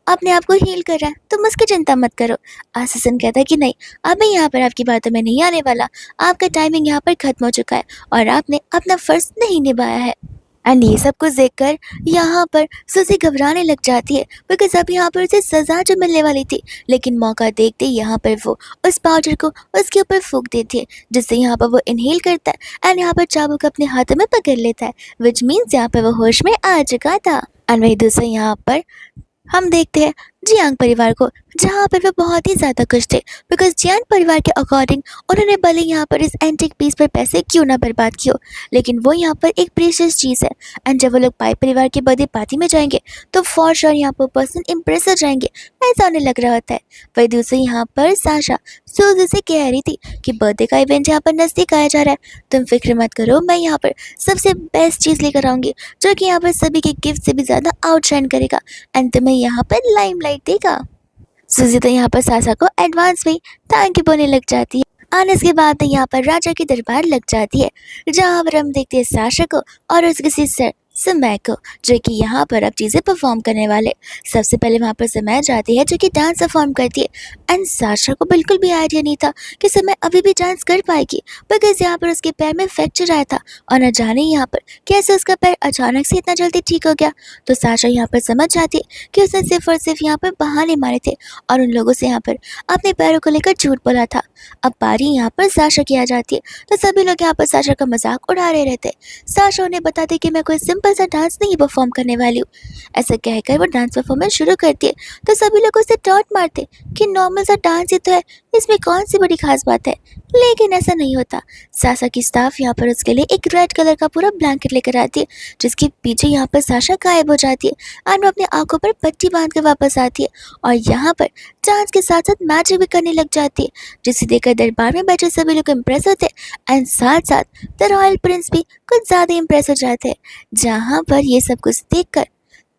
A: अपने आप को हील कर रहा है, तुम उसकी चिंता मत करो। आसिसन कहता है कि नहीं, अब मैं यहाँ पर आपकी बातों में नहीं आने वाला, आपका टाइमिंग यहाँ पर ख़त्म हो चुका है और आपने अपना फ़र्ज नहीं निभाया है। एंड ये सब कुछ देखकर यहाँ पर सुजी घबराने लग जाती है बिकॉज अब यहाँ पर उसे सज़ा जो मिलने वाली थी, लेकिन मौका देखते ही यहाँ पर वो उस पाउडर को उसके ऊपर फूंक देती है, जिससे यहाँ पर वो इनहेल करता है एंड यहाँ पर चाबुक अपने हाथों में पकड़ लेता है, विच मीन्स यहाँ पर वो होश में आ चुका था। एंड वही दूसरे यहाँ पर हम देखते हैं जियांग परिवार को, जहाँ पर वो बहुत ही ज़्यादा खुश थे बिकॉज़ जियांग परिवार के अकॉर्डिंग उन्होंने भले यहाँ पर इस एंटीक पीस पर पैसे क्यों ना बर्बाद किए हो, लेकिन वो यहाँ पर एक प्रीशियस चीज़ है। एंड जब वो लोग पाई परिवार की बर्थडे पार्टी में जाएंगे तो फॉर श्योर यहाँ पर पर्सन इम्प्रेस हो जाएंगे, ऐसा उन्हें लग रहा होता है। वही दूसरी यहाँ पर साशा सूजी से कह रही थी कि बर्थडे का इवेंट यहाँ पर नज़दीक आया जा रहा है, तुम फिक्र मत करो, मैं यहाँ पर सबसे बेस्ट चीज़ लेकर आऊँगी जो कि यहाँ पर सभी के गिफ्ट से भी ज़्यादा आउटशाइन करेगा एंड तुम्हें यहाँ पर लाइमलाइट देगा। सूजी तो यहाँ पर सासा को एडवांस में थैंक यू बोलने लग जाती है। आने के बाद यहाँ पर राजा की दरबार लग जाती है, जहाँ पर हम देखते हैं साशा को और उसके सिस्टर समय को, जो कि यहाँ पर अब चीज़ें परफॉर्म करने वाले। सबसे पहले वहाँ पर समय जाती है जो कि डांस परफॉर्म करती है एंड साशा को बिल्कुल भी आइडिया नहीं था कि समय अभी भी डांस कर पाएगी बिकॉज यहाँ पर उसके पैर में फ्रैक्चर आया था और न जाने यहाँ पर कैसे उसका पैर अचानक से इतना जल्दी ठीक हो गया। तो साशा यहाँ पर समझ जाती है कि उसने सिर्फ और सिर्फ यहाँ पर बहाने मारे थे और उन लोगों से यहाँ पर अपने पैरों को लेकर झूठ बोला था। अब बारी यहाँ पर साशा की आ जाती है तो सभी लोग यहाँ पर साशा का मजाक उड़ा रहे रहते। साशा उन्हें बताती कि मैं कोई सिंपल सा डांस नहीं परफॉर्म करने वाली हूँ। ऐसा कहकर वो डांस परफॉर्मेंस शुरू करती है तो सभी लोग उसे टॉन्ट मारते कि नॉर्मल सा डांस ही तो है, इसमें कौन सी बड़ी खास बात है। लेकिन ऐसा नहीं होता। साशा की स्टाफ यहाँ पर उसके लिए एक रेड कलर का पूरा ब्लैंकेट लेकर आती है, जिसके पीछे यहाँ पर साशा गायब हो जाती है और वो अपनी आंखों पर पट्टी बांध कर वापस आती है और यहाँ पर डांस के साथ साथ मैजिक भी करने लग जाती है, जिसे देखकर दरबार में बैठे सभी लोग इम्प्रेस होते हैं एंड साथ साथ द रॉयल प्रिंस भी कुछ ज़्यादा इम्प्रेस हो जाते हैं। जहाँ पर ये सब कुछ देखकर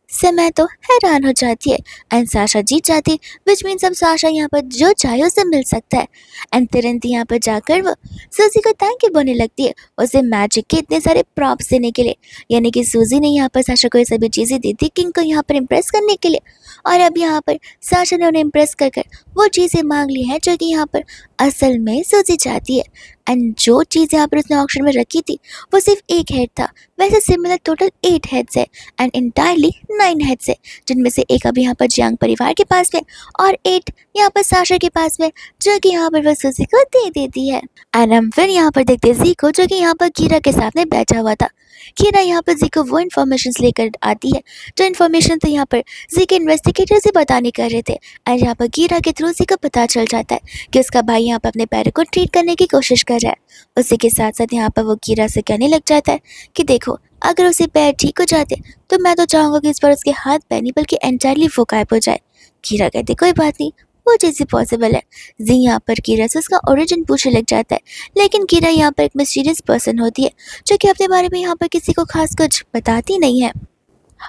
A: समय तो हैरान हो जाती है एंड साशा जीत जाती है, विच मीन्स अब साशा यहाँ पर जो चाहे उसे मिल सकता है। एंड तुरंत यहाँ पर जाकर वो सूजी को थैंक यू बोलने लगती है उसे मैजिक के इतने सारे प्रॉप्स देने के लिए, यानी कि सूजी ने यहाँ पर साशा को ये सभी चीज़ें दी थी किंग को यहाँ पर इम्प्रेस करने के लिए और अब यहाँ पर साशा ने उन्हें इम्प्रेस कर कर वो चीज़ें मांग ली हैं जो कि यहाँ पर असल में सूजी चाहती है। एंड जो चीज़ यहाँ पर उसने ऑक्शन में रखी थी वो सिर्फ एक हेड था, वैसे सिमिलर टोटल 8 हेड्स है एंड इंटायरली 9 हेड्स है, जिनमें से एक अभी यहाँ पर जियांग परिवार के पास में और 8 यहाँ पर साशा के पास में, जो कि यहाँ पर वो सूजी को दे देती है। एंड हम फिर यहाँ पर देखते हैं जी को, जो कि यहाँ पर कीरा के सामने बैठा हुआ था। कीरा यहाँ पर जी को वो इन्फॉर्मेशन लेकर आती है जो इन्फॉर्मेशन तो यहाँ पर जी के इन्वेस्टिगेटर से बताने कर रहे थे एंड यहाँ पर कीरा के थ्रू जी को पता चल जाता है कि उसका भाई यहाँ पर अपने पैरों को ट्रीट करने की कोशिश कर रहा है। उसी के साथ साथ यहाँ पर वो कीरा से कहने लग जाता है कि देखो, अगर उसे पैर ठीक हो जाते तो मैं तो चाहूँगा कि इस पर उसके हाथ पैर नहीं बल्कि एंटायरली वो गायब हो जाए। कीरा कहते कोई बात नहीं, वो चीज़ पॉसिबल है। जी यहाँ पर कीरा से उसका ओरिजिन पूछने लग जाता है, लेकिन कीरा यहाँ पर एक मिस्टीरियस पर्सन होती है जो कि अपने बारे में यहाँ पर किसी को खास कुछ बताती नहीं है।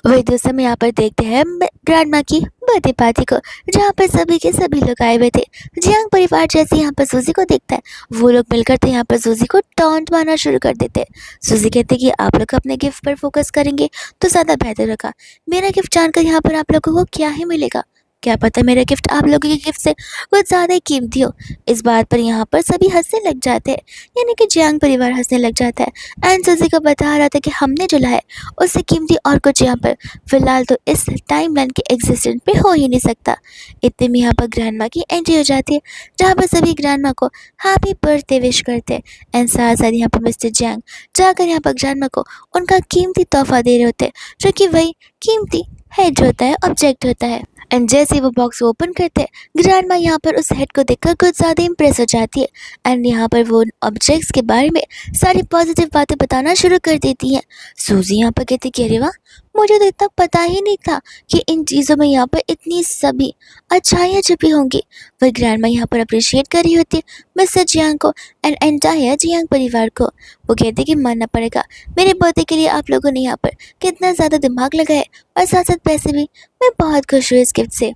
A: वही दूसरे में यहाँ पर देखते हैं ग्रैंड माँ की बर्थडे पार्टी को, जहाँ पर सभी के सभी लोग आए हुए थे। जियांग परिवार जैसे यहाँ पर सूजी को देखता है वो लोग मिलकर तो यहाँ पर सूजी को टॉन्ट मारना शुरू कर देते हैं। सूजी कहते कि आप लोग अपने गिफ्ट पर फोकस करेंगे तो ज़्यादा बेहतर होगा। मेरा गिफ्ट जानकर यहाँ पर आप लोगों को क्या ही मिलेगा, क्या पता मेरा गिफ्ट आप लोगों के गिफ्ट से कुछ ज़्यादा ही कीमती हो। इस बात पर यहाँ पर सभी हंसने लग जाते हैं, यानी कि जियांग परिवार हंसने लग जाता है एंड सूजी को बता रहा था कि हमने जो लाया उससे कीमती और कुछ यहाँ पर फिलहाल तो इस टाइमलाइन के एग्जिस्टेंस पे हो ही नहीं सकता। इतने में यहाँ पर ग्रैंड माँ की एंट्री हो जाती है, जहाँ पर सभी ग्रैंड माँ को हैप्पी बर्थडे विश करते हैं एंड साथ साथ यहाँ पर मिस्टर जियांग जाकर यहाँ पर ग्रैंड माँ को उनका कीमती तोहफा दे रहे होते हैं, जो कि वही कीमती हेड होता है, ऑब्जेक्ट होता है। एंड जैसे ही वो बॉक्स ओपन करते हैं ग्रैंड माँ यहाँ पर उस हेड को देखकर कुछ ज़्यादा इम्प्रेस हो जाती है एंड यहाँ पर वो ऑब्जेक्ट्स के बारे में सारी पॉजिटिव बातें बताना शुरू कर देती हैं। सूजी यहाँ पर कहती कि अरे वाह, मुझे तो इतना पता ही नहीं था कि इन चीज़ों में यहाँ पर इतनी सभी अच्छाइयाँ छुपी होंगी। वह ग्रैंड माँ यहाँ पर अप्रिशिएट कर रही होती है मिस्टर जियांग को एंड एंटायर जियांग परिवार को। वो कहते कि मानना पड़ेगा, मेरे बर्थडे के लिए आप लोगों ने यहाँ पर कितना ज़्यादा दिमाग लगाया और साथ साथ पैसे भी। मैं बहुत खुश हुई इस गिफ्ट से।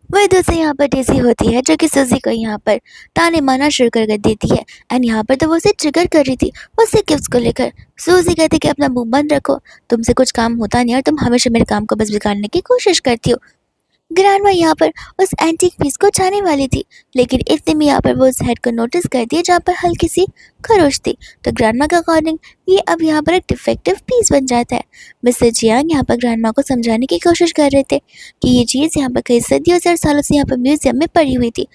A: वही दूसरी यहाँ पर डेज़ी होती है जो कि सूजी को यहाँ पर ताने मारना शुरू कर देती है एंड यहाँ पर तो वो उसे ट्रिगर कर रही थी उससे गिफ्ट्स को लेकर। सूजी कहती कि अपना मुंह बंद रखो, तुमसे कुछ काम होता नहीं और तुम हमेशा मेरे काम को बस बिगाड़ने की कोशिश करती हो। ग्रैंड माँ यहाँ पर उस एंटीक पीस को छाने वाली थी, लेकिन इतने में यहाँ पर वो उस हेड को नोटिस कर दिया जहाँ पर हल्की सी खरोच थी। तो ग्रैंड माँ के अकॉर्डिंग ये अब यहाँ पर एक डिफेक्टिव पीस बन जाता है। मिस्टर जियांग यहाँ पर ग्रैंडमा को समझाने की कोशिश कर रहे थे कि ये चीज़ यहाँ पर कई सदियों से और सालों से यहाँ पर म्यूजियम में पड़ी हुई थी।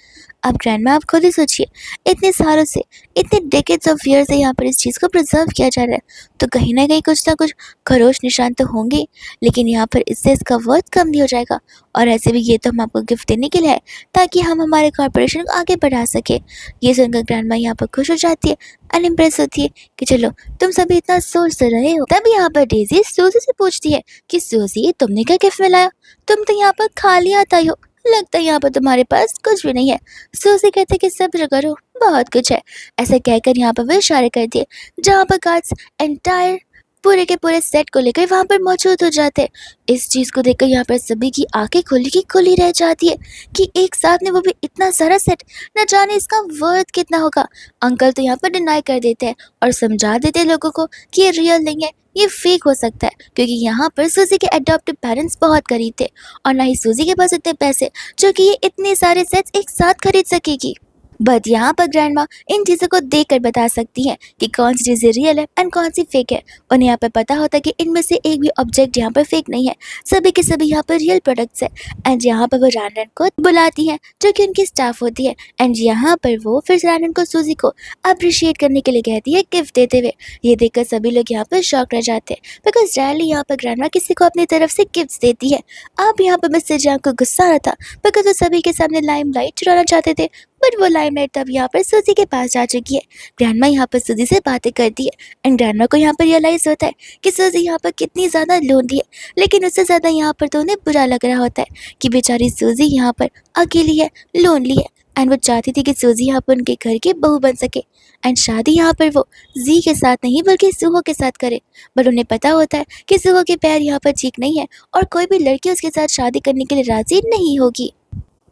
A: अब ग्रैंडमा आप खुद ही सोचिए, इतने सालों से, इतने डेकेड्स ऑफ ईयर से यहाँ पर इस चीज़ को प्रिजर्व किया जा रहा है, तो कहीं ना कहीं कुछ ना कुछ खरोच निशान तो होंगे। लेकिन यहाँ पर इससे इसका वर्थ कम नहीं हो जाएगा। और ऐसे भी ये तो हम आपको गिफ्ट देने के लिए है, ताकि हम हमारे कॉर्पोरेशन को आगे बढ़ा सके। ये सुनकर ग्रैंडमा यहाँ पर खुश हो जाती है एंड इम्प्रेस होती है कि चलो, तुम सभी इतना सोच तो रहे हो। तब यहाँ पर डेजी सूजी से पूछती है कि सूजी, तुमने क्या गिफ्ट में लाया? तुम तो यहाँ पर खाली आता ही हो, लगता है यहाँ पर तुम्हारे पास कुछ भी नहीं है। सूजी कहते कि सब्र करो, बहुत कुछ है। ऐसे कहकर यहाँ पर वे इशारे कर दिए जहाँ पर गार्ड्स एंटायर पूरे के पूरे सेट को लेकर वहां पर मौजूद हो जाते हैं। इस चीज को देखकर यहाँ पर सभी की आंखें खुली की खुली रह जाती है कि एक साथ में वो भी इतना सारा सेट, न जाने इसका वर्थ कितना होगा। अंकल तो यहाँ पर डिनाई कर देते हैं और समझा देते हैं लोगों को कि ये रियल नहीं है, ये फेक हो सकता है, क्योंकि यहाँ पर सूजी के अडॉप्टिव पेरेंट्स बहुत गरीब थे और ना ही सूजी के पास इतने पैसे जो कि ये इतने सारे सेट्स एक साथ खरीद सकेगी। बट यहाँ पर ग्रैंडमा इन चीज़ों को देखकर बता सकती हैं कि कौन सी चीज़ें रियल है एंड कौन सी फेक है। उन्हें यहाँ पर पता होता है कि इनमें से एक भी ऑब्जेक्ट यहाँ पर फेक नहीं है, सभी के सभी यहाँ पर रियल प्रोडक्ट्स है। एंड यहाँ पर वो रैनन को बुलाती हैं जो कि उनकी स्टाफ होती है। एंड यहाँ पर वो फिर रैनन को सूजी को अप्रिशिएट करने के लिए कहती है गिफ्ट देते हुए। ये देखकर सभी लोग यहाँ पर शॉक रह जाते हैं, बिकॉज रैली यहाँ पर ग्रैंडमा किसी को अपनी तरफ से गिफ्ट देती है। अब यहाँ पर मिस्टर जैंग को गुस्सा आ रहा था, बिकॉज वो सभी के सामने लाइमलाइट चुराना चाहते थे। बट वो लाइमलाइट तब यहाँ पर सूजी के पास जा चुकी है। ग्रैंडमा यहाँ पर सूजी से बातें करती है एंड ग्रैंडमा को यहाँ पर रियलाइज होता है कि सूजी यहाँ पर कितनी ज़्यादा लोनली है। लेकिन उससे ज़्यादा यहाँ पर तो उन्हें बुरा लग रहा होता है कि बेचारी सूजी यहाँ पर अकेली है, लोनली है। एंड वो चाहती थी कि सूजी यहाँ पर उनके घर की बहू बन सके एंड शादी यहाँ पर वो जी के साथ नहीं बल्कि सुहो के साथ करे। बट उन्हें पता होता है कि सुहो के पैर यहाँ पर ठीक नहीं है और कोई भी लड़की उसके साथ शादी करने के लिए राजी नहीं होगी।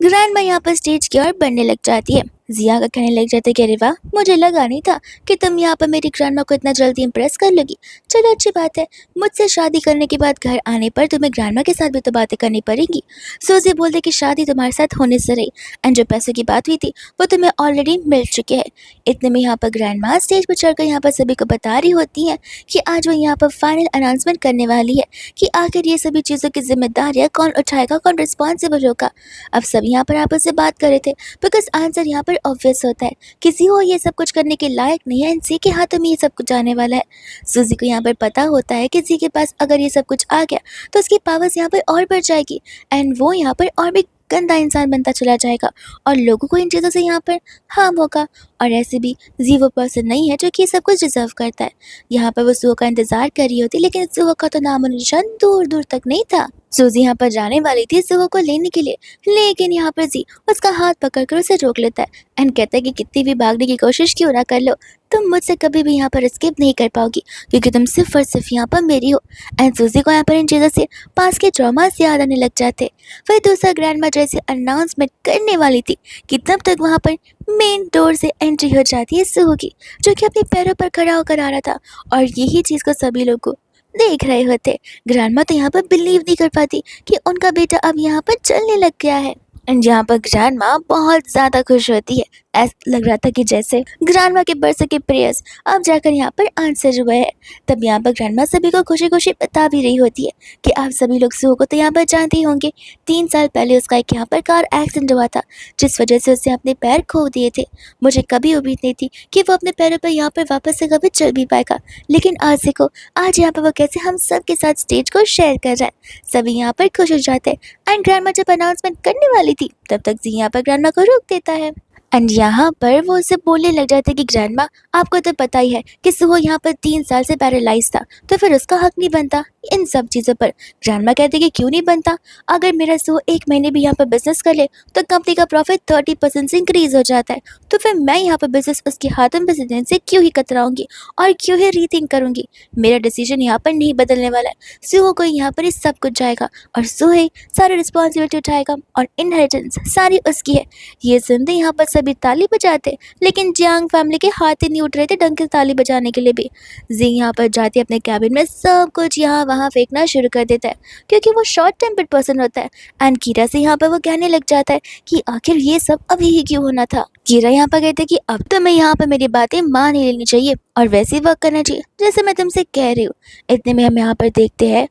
A: ग्रैंडमा यहाँ पर स्टेज की ओर बढ़ने लग जाती है। जिया का कहने लग जाते कि अरे वाह, मुझे लगा नहीं था कि तुम यहाँ पर मेरी ग्रैंडमा को इतना जल्दी इंप्रेस कर लोगी। चलो अच्छी बात है, मुझसे शादी करने के बाद घर आने पर तुम्हें ग्रैंडमा के साथ भी तो बातें करनी पड़ेंगी। सूजी बोलते कि शादी तुम्हारे साथ होने से रही एंड जो पैसों की बात हुई थी वो तुम्हें ऑलरेडी मिल चुके हैं। इतने में यहाँ पर ग्रैंडमा स्टेज पर चढ़कर यहाँ पर सभी को बता रही होती है कि आज वो यहाँ पर फाइनल अनाउंसमेंट करने वाली है कि आखिर ये सभी चीज़ों की जिम्मेदारियाँ कौन उठाएगा, कौन रिस्पॉन्सिबल होगा। अब सब यहाँ पर आपस से बात कर रहे थे, बिकॉज आंसर यहाँ पर ऑब्वियस होता है, किसी को ये सब कुछ करने के लायक नहीं है, इनसी के हाथों में ये सब कुछ आने वाला है। सूजी को यहाँ पर पता होता है कि किसी के पास अगर ये सब कुछ आ गया तो उसकी पावर्स यहाँ पर और बढ़ जाएगी एंड वो यहाँ पर और भी गंदा इंसान बनता चला जाएगा और लोगों को इन चीज़ों से यहाँ पर हार्म होगा। और ऐसे भी जी वो पर्सन नहीं है जो कि ये सब कुछ डिजर्व करता है। यहाँ पर वो सुहो का इंतजार कर रही होती, लेकिन सुहो का तो नामो निशान दूर दूर तक नहीं था। सूजी यहाँ पर जाने वाली थी सुहो को लेने के लिए, लेकिन यहाँ पर जी उसका हाथ पकड़कर उसे रोक लेता है एंड कहता है कि कितनी भी भागने की कोशिश क्यों ना कर लो, तुम मुझसे कभी भी यहाँ पर एस्केप नहीं कर पाओगी, क्योंकि तुम सिर्फ और सिर्फ यहाँ पर मेरी हो। एंड सूजी को यहाँ पर इन चीज़ों से पास के ट्रॉमास याद आने लग जाते। फिर दूसरा ग्रैंडमा जैसे अनाउंसमेंट करने वाली थी कि तब तक वहाँ पर मेन डोर से एंट्री हो जाती है सुहो की, जो कि अपने पैरों पर खड़ा होकर आ रहा था और यही चीज़ को सभी लोग को देख रहे होते। ग्रैंडमा तो यहाँ पर बिलीव नहीं कर पाती कि उनका बेटा अब यहाँ पर चलने लग गया है। एंड यहाँ पर ग्रैंडमा बहुत ज़्यादा खुश होती है, ऐसा लग रहा था कि जैसे ग्रैंडमा के बरसों के प्रेयर्स अब जाकर यहाँ पर आंसर हुए हैं। तब यहाँ पर ग्रैंडमा सभी को खुशी खुशी बता भी रही होती है कि आप सभी लोग सुहो को तो यहाँ पर जानते ही होंगे, 3 साल पहले उसका एक यहाँ पर कार एक्सीडेंट हुआ था जिस वजह से उसने अपने पैर खो दिए थे। मुझे कभी उम्मीद नहीं थी कि वो अपने पैरों पर यहाँ पर वापस से कभी चल भी पाएगा, लेकिन आज देखो, आज यहाँ पर वो कैसे हम सब के साथ स्टेज को शेयर कर रहा है। सभी यहाँ पर खुश हो जाते हैं एंड ग्रैंडमा जब अनाउंसमेंट करने वाली थी तब तक जी यहाँ पर ग्रैंडमा को रोक देता है एंड यहाँ पर वो उसे बोलने लग जाते कि ग्रैंडमा, आपको तो पता ही है कि सुहो यहाँ पर 3 साल से पैरालाइज था, तो फिर उसका हक नहीं बनता इन सब चीज़ों पर। ग्रैंडमा कहते कि क्यों नहीं बनता, अगर मेरा सुहो 1 महीने भी यहाँ पर बिजनेस कर ले तो कंपनी का प्रॉफिट 30% से इंक्रीज हो जाता है, तो फिर मैं यहाँ पर बिजनेस उसके हाथों में देने से क्यों ही कतराऊंगी और क्यों ही रीथिंक करूंगी। मेरा डिसीजन यहाँ पर नहीं बदलने वाला है, सुहो को यहाँ पर सब कुछ जाएगा और सुहो सारी रिस्पॉन्सिबिलिटी उठाएगा और इनहेरिटेंस सारी उसकी है। ये सुनते यहाँ पर सभी सभी ताली बजाते, लेकिन जियांग फैमिली के हाथ ही नहीं उठ रहे थे ढंग से ताली बजाने के लिए भी। जी यहाँ पर जाती है अपने कैबिन में सब कुछ यहाँ वहाँ फेंकना शुरू कर देता है, क्योंकि वो शॉर्ट टेम्पर्ड पर्सन होता है। एंड कीरा से यहाँ पर वो कहने लग जाता है कि आखिर ये सब अभी ही क्यों होना था। कीरा यहाँ पर कहते कि अब तो मैं यहाँ पर मेरी बातें मान ही लेनी चाहिए और वैसे ही वर्क करना चाहिए जैसे मैं तुमसे कह रही हूँ। इतने में हम यहाँ पर देखते हैं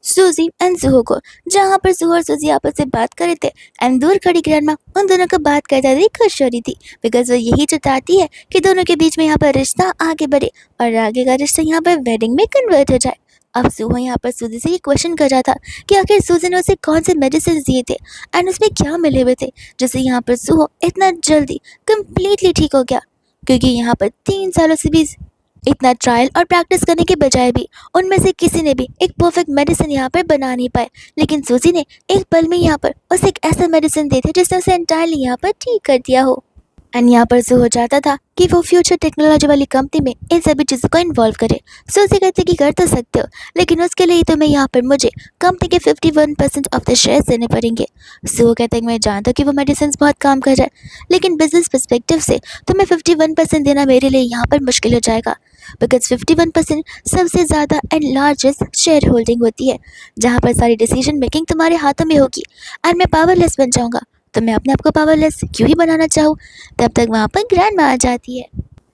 A: सूजी एंड जुहो को, जहाँ पर जुहो और सूजी आपस में बात कर रहे थे। एंड दूर खड़ी ग्रैंडमा उन दोनों को बात करते हुए खुश हो रही थी, बिकॉज वो यही तो चाहती है कि दोनों के बीच में यहाँ पर रिश्ता आगे बढ़े और आगे का रिश्ता यहाँ पर वेडिंग में कन्वर्ट हो जाए। अब जुहो यहाँ पर सूजी से ये क्वेश्चन कर रहा था कि आखिर सूजी ने उसे कौन से मेडिसिन दिए थे एंड उसमें क्या मिले हुए थे जिससे यहाँ पर जुहो इतना जल्दी कम्प्लीटली ठीक हो गया, क्योंकि यहाँ पर 3 सालों से भी इतना ट्रायल और प्रैक्टिस करने के बजाय भी उनमें से किसी ने भी एक परफेक्ट मेडिसिन यहाँ पर बना नहीं पाए। लेकिन सूजी ने एक पल में यहाँ पर उसे एक ऐसा मेडिसिन दे दिया जिसने उसे एंटायरली यहाँ पर ठीक कर दिया हो। एंड यहाँ पर जो हो जाता था कि वो फ्यूचर टेक्नोलॉजी वाली कंपनी में इन सभी चीज़ों को इन्वॉल्व करे। सूजी कहते कि कर तो सकते हो, लेकिन उसके लिए तुम्हें यहाँ पर मुझे कंपनी के 51% ऑफ द शेयर्स देने पड़ेंगे। सो कहते हैं मैं जानता हूँ कि वो मेडिसिन बहुत काम कर रहा है, लेकिन बिजनेस पर्सपेक्टिव से तुम्हें 51% देना मेरे लिए यहाँ पर मुश्किल हो जाएगा, बिकॉज 51% सबसे ज़्यादा एंड लार्जेस्ट शेयर होल्डिंग होती है, जहाँ पर सारी डिसीजन मेकिंग तुम्हारे हाथों में होगी एंड मैं पावरलेस बन जाऊँगा। तो मैं अपने आप को पावरलेस क्यों ही बनाना चाहूँ। तब तक वहाँ पर ग्रैंडमा आ जाती है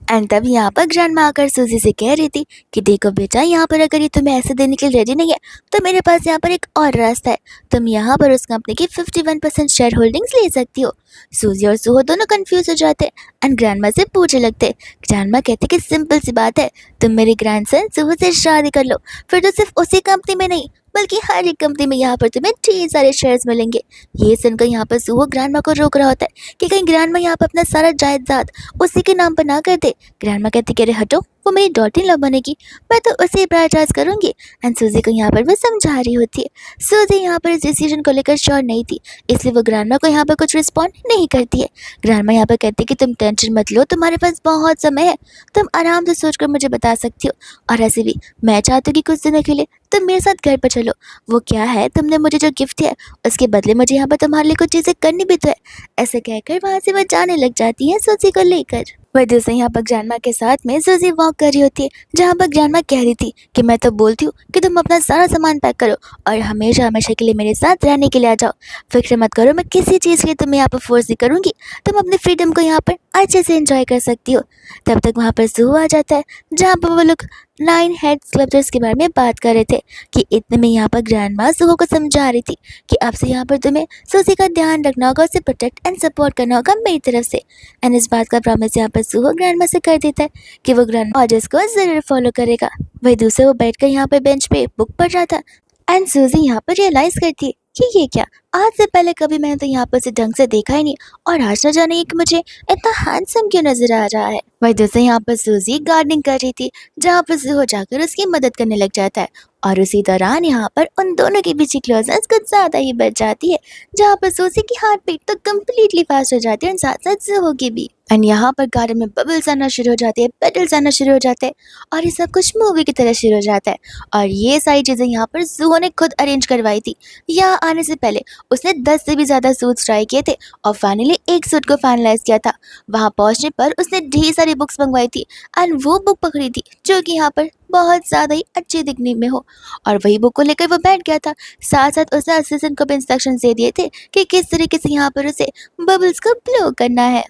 A: एंड तब यहाँ पर ग्रैंडमा आकर सूजी से कह रही थी कि देखो बेटा, यहाँ पर अगर ये तुम्हें ऐसे देने के लिए रेडी नहीं है तो मेरे पास यहाँ पर एक और रास्ता है, तुम यहाँ पर उस कंपनी की 51% शेयर होल्डिंग्स ले सकती हो। सूजी और सुहो दोनों कंफ्यूज हो जाते एंड ग्रैंडमा से पूछने लगते। ग्रैंडमा कहते कि सिंपल सी बात है, तुम मेरे ग्रैंडसन सुहो से शादी कर लो, फिर तो सिर्फ उसी कंपनी में नहीं बल्कि हर एक कंपनी में यहाँ पर तुम्हें ढेर सारे शेयर्स मिलेंगे। ये सुनकर यहाँ पर सुहो ग्रैंडमा को रोक रहा होता है कि कहीं ग्रैंडमा यहाँ पर अपना सारा जायदाद उसी के नाम पर ना कर दे। ग्रैंडमा कहती कि अरे हटो, वो मेरी डॉटर इन लॉ बनेगी, मैं तो उसे प्रायोरिटाइज करूंगी। एंड सूजी को यहाँ पर वो समझा रही होती है। सूजी यहाँ पर इस डिसीजन को लेकर श्योर नहीं थी, इसलिए वो ग्रैंडमा को यहाँ पर कुछ रिस्पॉन्ड नहीं करती है। ग्रैंडमा यहाँ पर कहती है कि तुम टेंशन मत लो, तुम्हारे पास बहुत समय है, तुम आराम से सोच कर मुझे बता सकती हो। और ऐसे भी मैं चाहती हूँ कि कुछ दिनों के लिए तुम मेरे साथ घर पर चलो। वो क्या है, तुमने मुझे जो गिफ्ट दिया उसके बदले मुझे यहाँ पर तुम्हारे लिए कुछ चीज़ें करनी भी तो है। ऐसे कहकर वहाँ से वो जाने लग जाती है सूजी को लेकर। वह दूसरे यहाँ पर ग्रैंडमा के साथ में सूजी वॉक कर रही होती है, जहाँ पर ग्रैंडमा कह रही थी कि मैं तो बोलती हूँ कि तुम अपना सारा सामान पैक करो और हमेशा हमेशा के लिए मेरे साथ रहने के लिए आ जाओ। फिक्र मत करो, मैं किसी चीज़ के लिए तुम्हें यहाँ पर फोर्स नहीं करूँगी, तुम अपनी फ्रीडम को यहाँ पर अच्छे से एंजॉय कर सकती हो। तब तक वहाँ पर जू आ जाता है, जहाँ पर वो लोग 9 हेड स्कल्पचर्स के बारे में बात कर रहे थे कि इतने में यहाँ पर ग्रैंडमा सुहो को समझा रही थी कि अब से यहाँ पर तुम्हें सूजी का ध्यान रखना होगा, उसे प्रोटेक्ट एंड सपोर्ट करना होगा मेरी तरफ से। एंड इस बात का प्रॉमिस यहाँ पर सुहो ग्रैंडमा से कर देता है कि वो ग्रैंडमा ऑर्डर्स को ज़रूर फॉलो करेगा। वही दूसरे वो बैठकर यहाँ पर बेंच पे बुक पढ़ रहा था एंड सूजी यहाँ पर रियलाइज़ करती है कि ये क्या, आज से पहले कभी मैंने तो यहाँ पर से ढंग से देखा ही नहीं और आज न जाने कि मुझे इतना हैंडसम क्यों नजर आ रहा है। वही दूसरे यहाँ पर सूजी गार्डनिंग कर रही थी, जहाँ पर जुहो जाकर उसकी मदद करने लग जाता है और उसी दौरान यहाँ पर उन दोनों के बीच की क्लोजनेस कुछ ज़्यादा ही बढ़ जाती है, जहाँ पर सूजी की हार्ट बीट तो कम्प्लीटली फास्ट हो जाती है और साथ साथ जुहो की भी। एंड यहाँ पर गार्डन में बबल्स आना शुरू हो जाते हैं, पेटल्स आना शुरू हो जाते हैं और ये सब कुछ मूवी की तरह शुरू हो जाता है। और ये सारी चीज़ें यहाँ पर जुहो ने खुद अरेंज करवाई थी। यहाँ आने से पहले उसने 10 से भी ज़्यादा सूट्स ट्राई किए थे और फाइनली एक सूट को फाइनलाइज किया था। वहाँ पहुँचने पर उसने ढेर सारी बुक्स मंगवाई थी एंड वो बुक पकड़ी थी जो कि यहाँ पर बहुत ज़्यादा ही अच्छी दिखने में हो, और वही बुक को लेकर वो बैठ गया था। साथ साथ उसने असिस्टेंट को भी इंस्ट्रक्शन दे दिए थे कि किस तरीके से यहाँ पर उसे बबल्स को ब्लो करना है।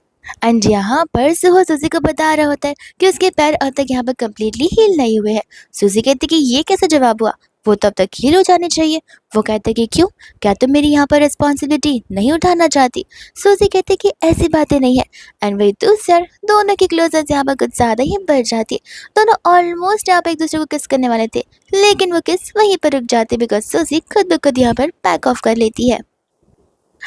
A: एंड यहाँ पर सुहो सूजी को बता रहा होता है कि उसके पैर अब तक यहाँ पर कम्प्लीटली हील नहीं हुए हैं। सूजी कहती कि ये कैसा जवाब हुआ, वो तब तक हील हो जाने चाहिए। वो कहते कि क्यों, क्या तुम मेरी यहाँ पर रिस्पॉन्सिबिलिटी नहीं उठाना चाहती। सूजी कहती कि ऐसी बातें नहीं है। एंड वही दूसर दोनों की क्लोजनेस यहाँ पर कुछ ज़्यादा ही बढ़ जाती है। दोनों ऑलमोस्ट यहाँ पर एक दूसरे को किस करने वाले थे, लेकिन वो किस वहीं पर रुक जाती बिकॉज सूजी खुद ब खुद यहाँ पर बैक ऑफ कर लेती है।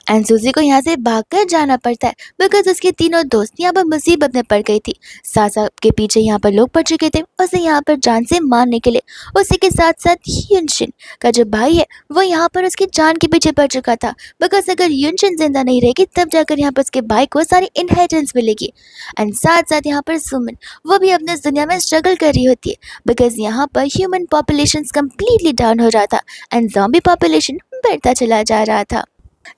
A: एंड सूजी को यहाँ से भागकर जाना पड़ता है बिकॉज उसके तीनों दोस्त यहाँ पर मुसीबत में पड़ गई थी। सासा के पीछे यहाँ पर लोग पड़ चुके थे उसे यहाँ पर जान से मारने के लिए। उसी के साथ साथ युनशिन का जो भाई है वो यहाँ पर उसकी जान के पीछे पड़ चुका था बिकॉज अगर युनशिन जिंदा नहीं रहेगी तब जाकर यहाँ पर उसके भाई को सारी इनहेरिटेंस मिलेगी। एंड साथ साथ यहाँ पर सुमन वो भी अपने इस दुनिया में स्ट्रगल कर रही होती है बिकॉज यहाँ पर ह्यूमन पॉपुलेशन कम्प्लीटली डाउन हो रहा था एंड ज़ॉम्बी पॉपुलेशन बढ़ता चला जा रहा था,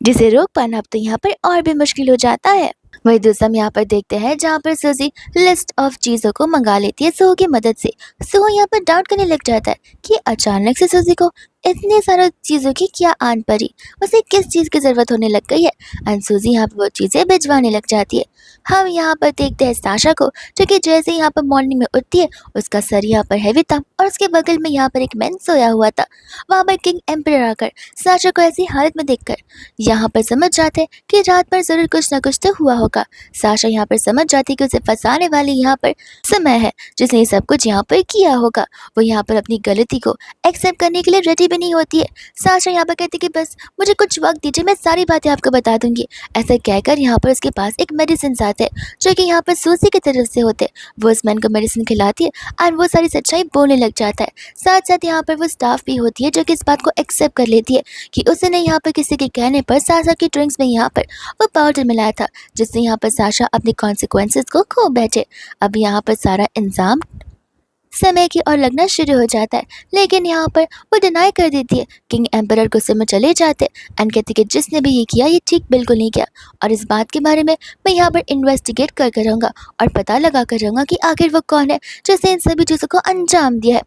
A: जिसे रोक पाना अब तो यहाँ पर और भी मुश्किल हो जाता है। वही दूसरा हम यहाँ पर देखते हैं जहाँ पर सूजी लिस्ट ऑफ चीज़ों को मंगा लेती है सुहो की मदद से। सुहो यहाँ पर डाउट करने लग जाता है कि अचानक से सूजी को इतनी सारी चीज़ों की क्या आन पड़ी, उसे किस चीज़ की ज़रूरत होने लग गई है। एंड सूजी यहाँ पर वो चीज़ें भिजवाने लग जाती है। हम यहाँ पर देखते हैं साशा को, जो कि जैसे ही यहाँ पर मॉर्निंग में उठती है उसका सर यहाँ पर हैवी था और उसके बगल में यहाँ पर एक मैन सोया हुआ था। वहाँ पर किंग एम्परर आकर साशा को ऐसी हालत में देखकर यहाँ पर समझ जाते हैं कि रात भर ज़रूर कुछ ना कुछ तो हुआ होगा। साशा यहाँ पर समझ जाती है कि उसे फंसाने वाली यहाँ पर समय है, जिसने ये सब कुछ यहाँ पर किया होगा। वो यहाँ पर अपनी गलती को एक्सेप्ट करने के लिए रेडी भी नहीं होती है। साशा यहाँ पर कहती है कि बस मुझे कुछ वक्त दीजिए, मैं सारी बातें आपको बता दूंगी। ऐसा कहकर यहाँ पर उसके पास एक मेडिसिन आते हैं जो कि यहाँ पर सूजी की तरफ से होते हैं। वो उस मैन को मेडिसिन खिलाती है और वो सारी सच्चाई बोलने लग जाता है। साथ साथ यहाँ पर वो स्टाफ भी होती है जो कि इस बात को एक्सेप्ट कर लेती है कि उसने यहाँ पर किसी के कहने पर साशा की ड्रिंक्स में यहाँ पर वो पाउडर मिलाया था, जिससे यहाँ पर साशा अपने कॉन्सिक्वेंसेस को खो बैठे। अब यहाँ पर सारा इंजाम समय की ओर लगना शुरू हो जाता है, लेकिन यहाँ पर वो डिनाई कर देती है। किंग एम्परर गुस्से में चले जाते एंड कहते कि जिसने भी ये किया ये ठीक बिल्कुल नहीं किया, और इस बात के बारे में मैं यहाँ पर इन्वेस्टिगेट कर रहूँगा और पता लगा कर रहूँगा कि आखिर वो कौन है जिसने इन सभी चीज़ों को अंजाम दिया है।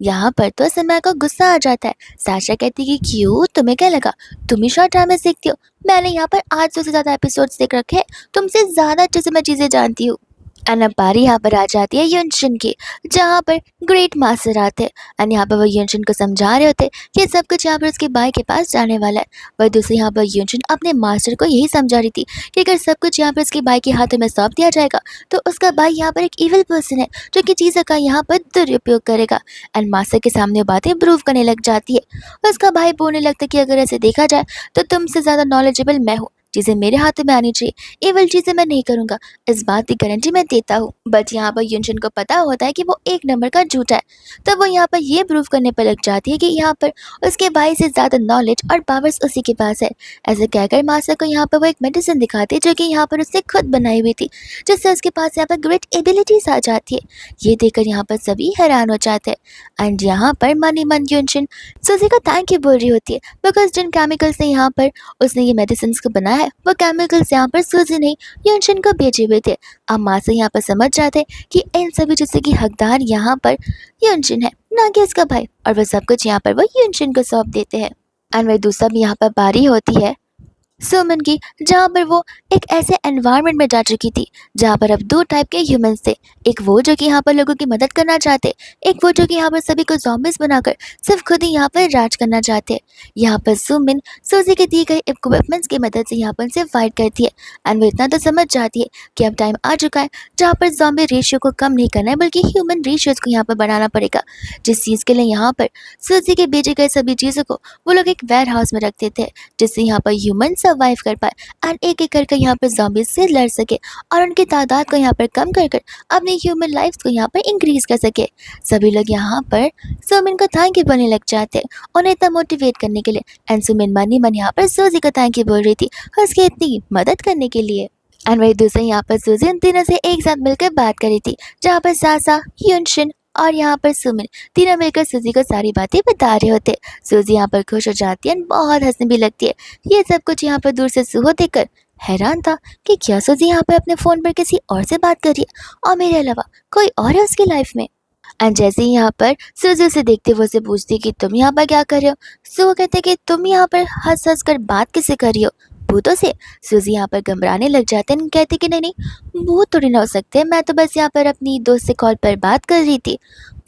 A: यहाँ पर तो समय को गुस्सा आ जाता है। साशा कहती कि क्यों, तुम्हें क्या लगा तुम ही शॉर्ट ड्रामे सीखती हो? मैंने यहाँ पर 800 से ज़्यादा एपिसोड्स देख रखे हैं, तुमसे ज़्यादा अच्छे से मैं चीज़ें जानती हूँ। एंड अब बारी यहाँ पर आ जाती है युनशिन की, जहाँ पर ग्रेट मास्टर आते हैं एंड यहाँ पर वो युनशिन को समझा रहे होते हैं कि सब कुछ यहाँ पर उसके भाई के पास जाने वाला है। वही दूसरी यहाँ पर युनशिन अपने मास्टर को यही समझा रही थी कि अगर सब कुछ यहाँ पर उसके भाई के हाथों में सौंप दिया जाएगा तो उसका भाई यहाँ पर एक इविल पर्सन है जो कि चीज़ों का यहाँ पर दुरुपयोग करेगा। एंड मास्टर के सामने वो बातें प्रूव करने लग जाती है। उसका भाई बोलने लगता है कि अगर ऐसे देखा जाए तो तुमसे ज़्यादा नॉलेजेबल मैं हूँ, चीज़ें मेरे हाथों में आनी चाहिए, एवल चीज़ें मैं नहीं करूँगा, इस बात की गारंटी मैं देता हूँ। बट यहाँ पर युनशिन को पता होता है कि वो एक नंबर का झूठा है, तब वो यहाँ पर ये प्रूव करने पर लग जाती है कि यहाँ पर उसके भाई से ज़्यादा नॉलेज और पावर्स उसी के पास है। ऐसे कहकर मास्टर को यहाँ पर वो एक मेडिसिन दिखाती है जो कि यहाँ पर उसने खुद बनाई हुई थी, जिससे उसके पास यहाँ पर ग्रेट एबिलिटीज आ जाती है। ये देखकर यहाँ पर सभी हैरान हो जाते हैं एंड यहाँ पर मन ही मन युनशिन सूजी को थैंक यू बोल रही होती है, बिकॉज जिन केमिकल से यहाँ पर उसने ये मेडिसिन को बनाया है वो केमिकल्स यहाँ पर सूजी नहीं युनशिन को भेजे हुए थे। अब मास्टर यहाँ पर समझ जाते हैं कि इन सभी चीज़ों की हकदार यहाँ पर युनशिन है, ना कि उसका भाई, और वह सब कुछ यहाँ पर वो युनशिन को सौंप देते हैं। एंड वही दूसरा भी यहाँ पर बारी होती है सुमन की, जहाँ पर वो एक ऐसे एनवायरनमेंट में जा चुकी थी जहाँ पर अब दो टाइप के ह्यूमंस थे। एक वो जो कि यहाँ पर लोगों की मदद करना चाहते, एक वो जो कि यहाँ पर सभी को ज़ॉम्बीज़ बनाकर सिर्फ खुद ही यहाँ पर राज करना चाहते। यहाँ पर सुमिन सूजी के दिए गए इक्विपमेंट्स की मदद से यहाँ पर उनसे फाइट करती है एंड वो इतना तो समझ जाती है कि अब टाइम आ चुका है जहाँ पर ज़ॉम्बी रेशियो को कम नहीं करना है बल्कि ह्यूमन रेशियोज़ को यहाँ पर बढ़ाना पड़ेगा, जिस चीज़ के लिए यहाँ पर सूजी के भेजे गए सभी चीज़ों को वो लोग एक वेयर हाउस में रखते थे, जिससे यहाँ पर ह्यूमन सर्वाइव कर पाए एंड एक एक करके यहाँ पर ज़ॉम्बीज से लड़ सके और उनकी तादाद को यहाँ पर कम कर कर अपनी ह्यूमन लाइफ को यहाँ पर इंक्रीज कर सके। सभी लोग यहाँ पर सुमिन को थैंक यू बोलने लग जाते हैं उन्हें इतना मोटिवेट करने के लिए। एंड सुमिन मनी मन यहाँ पर सूजी को थैंक यू बोल रही थी उसकी इतनी मदद करने के लिए। एंड वही दूसरे यहाँ पर सूजी उन तीनों से एक साथ मिलकर बात करी थी, जहाँ पर सासा, युनशिन और यहाँ पर सुमिन तीनों मिलकर सूजी को सारी बातें बता रहे होते। सूजी यहाँ पर खुश हो जाती है, बहुत हंसने भी लगती है। ये सब कुछ यहाँ पर दूर से सुहो देखकर हैरान था कि क्या सूजी यहाँ पर अपने फ़ोन पर किसी और से बात कर रही है और मेरे अलावा कोई और है उसकी लाइफ में। एंड जैसे ही यहाँ पर सूजी उसे देखते वो उसे पूछती कि तुम यहाँ पर क्या कर रहे हो। सुहो कहते कि तुम यहाँ पर हंस हंस कर बात किससे कर रही हो, भूतों से। सूजी यहाँ पर घबराने लग जाते हैं, कहती कि नहीं नहीं भूत थोड़ी ना हो सकते, मैं तो बस यहाँ पर अपनी दोस्त से कॉल पर बात कर रही थी।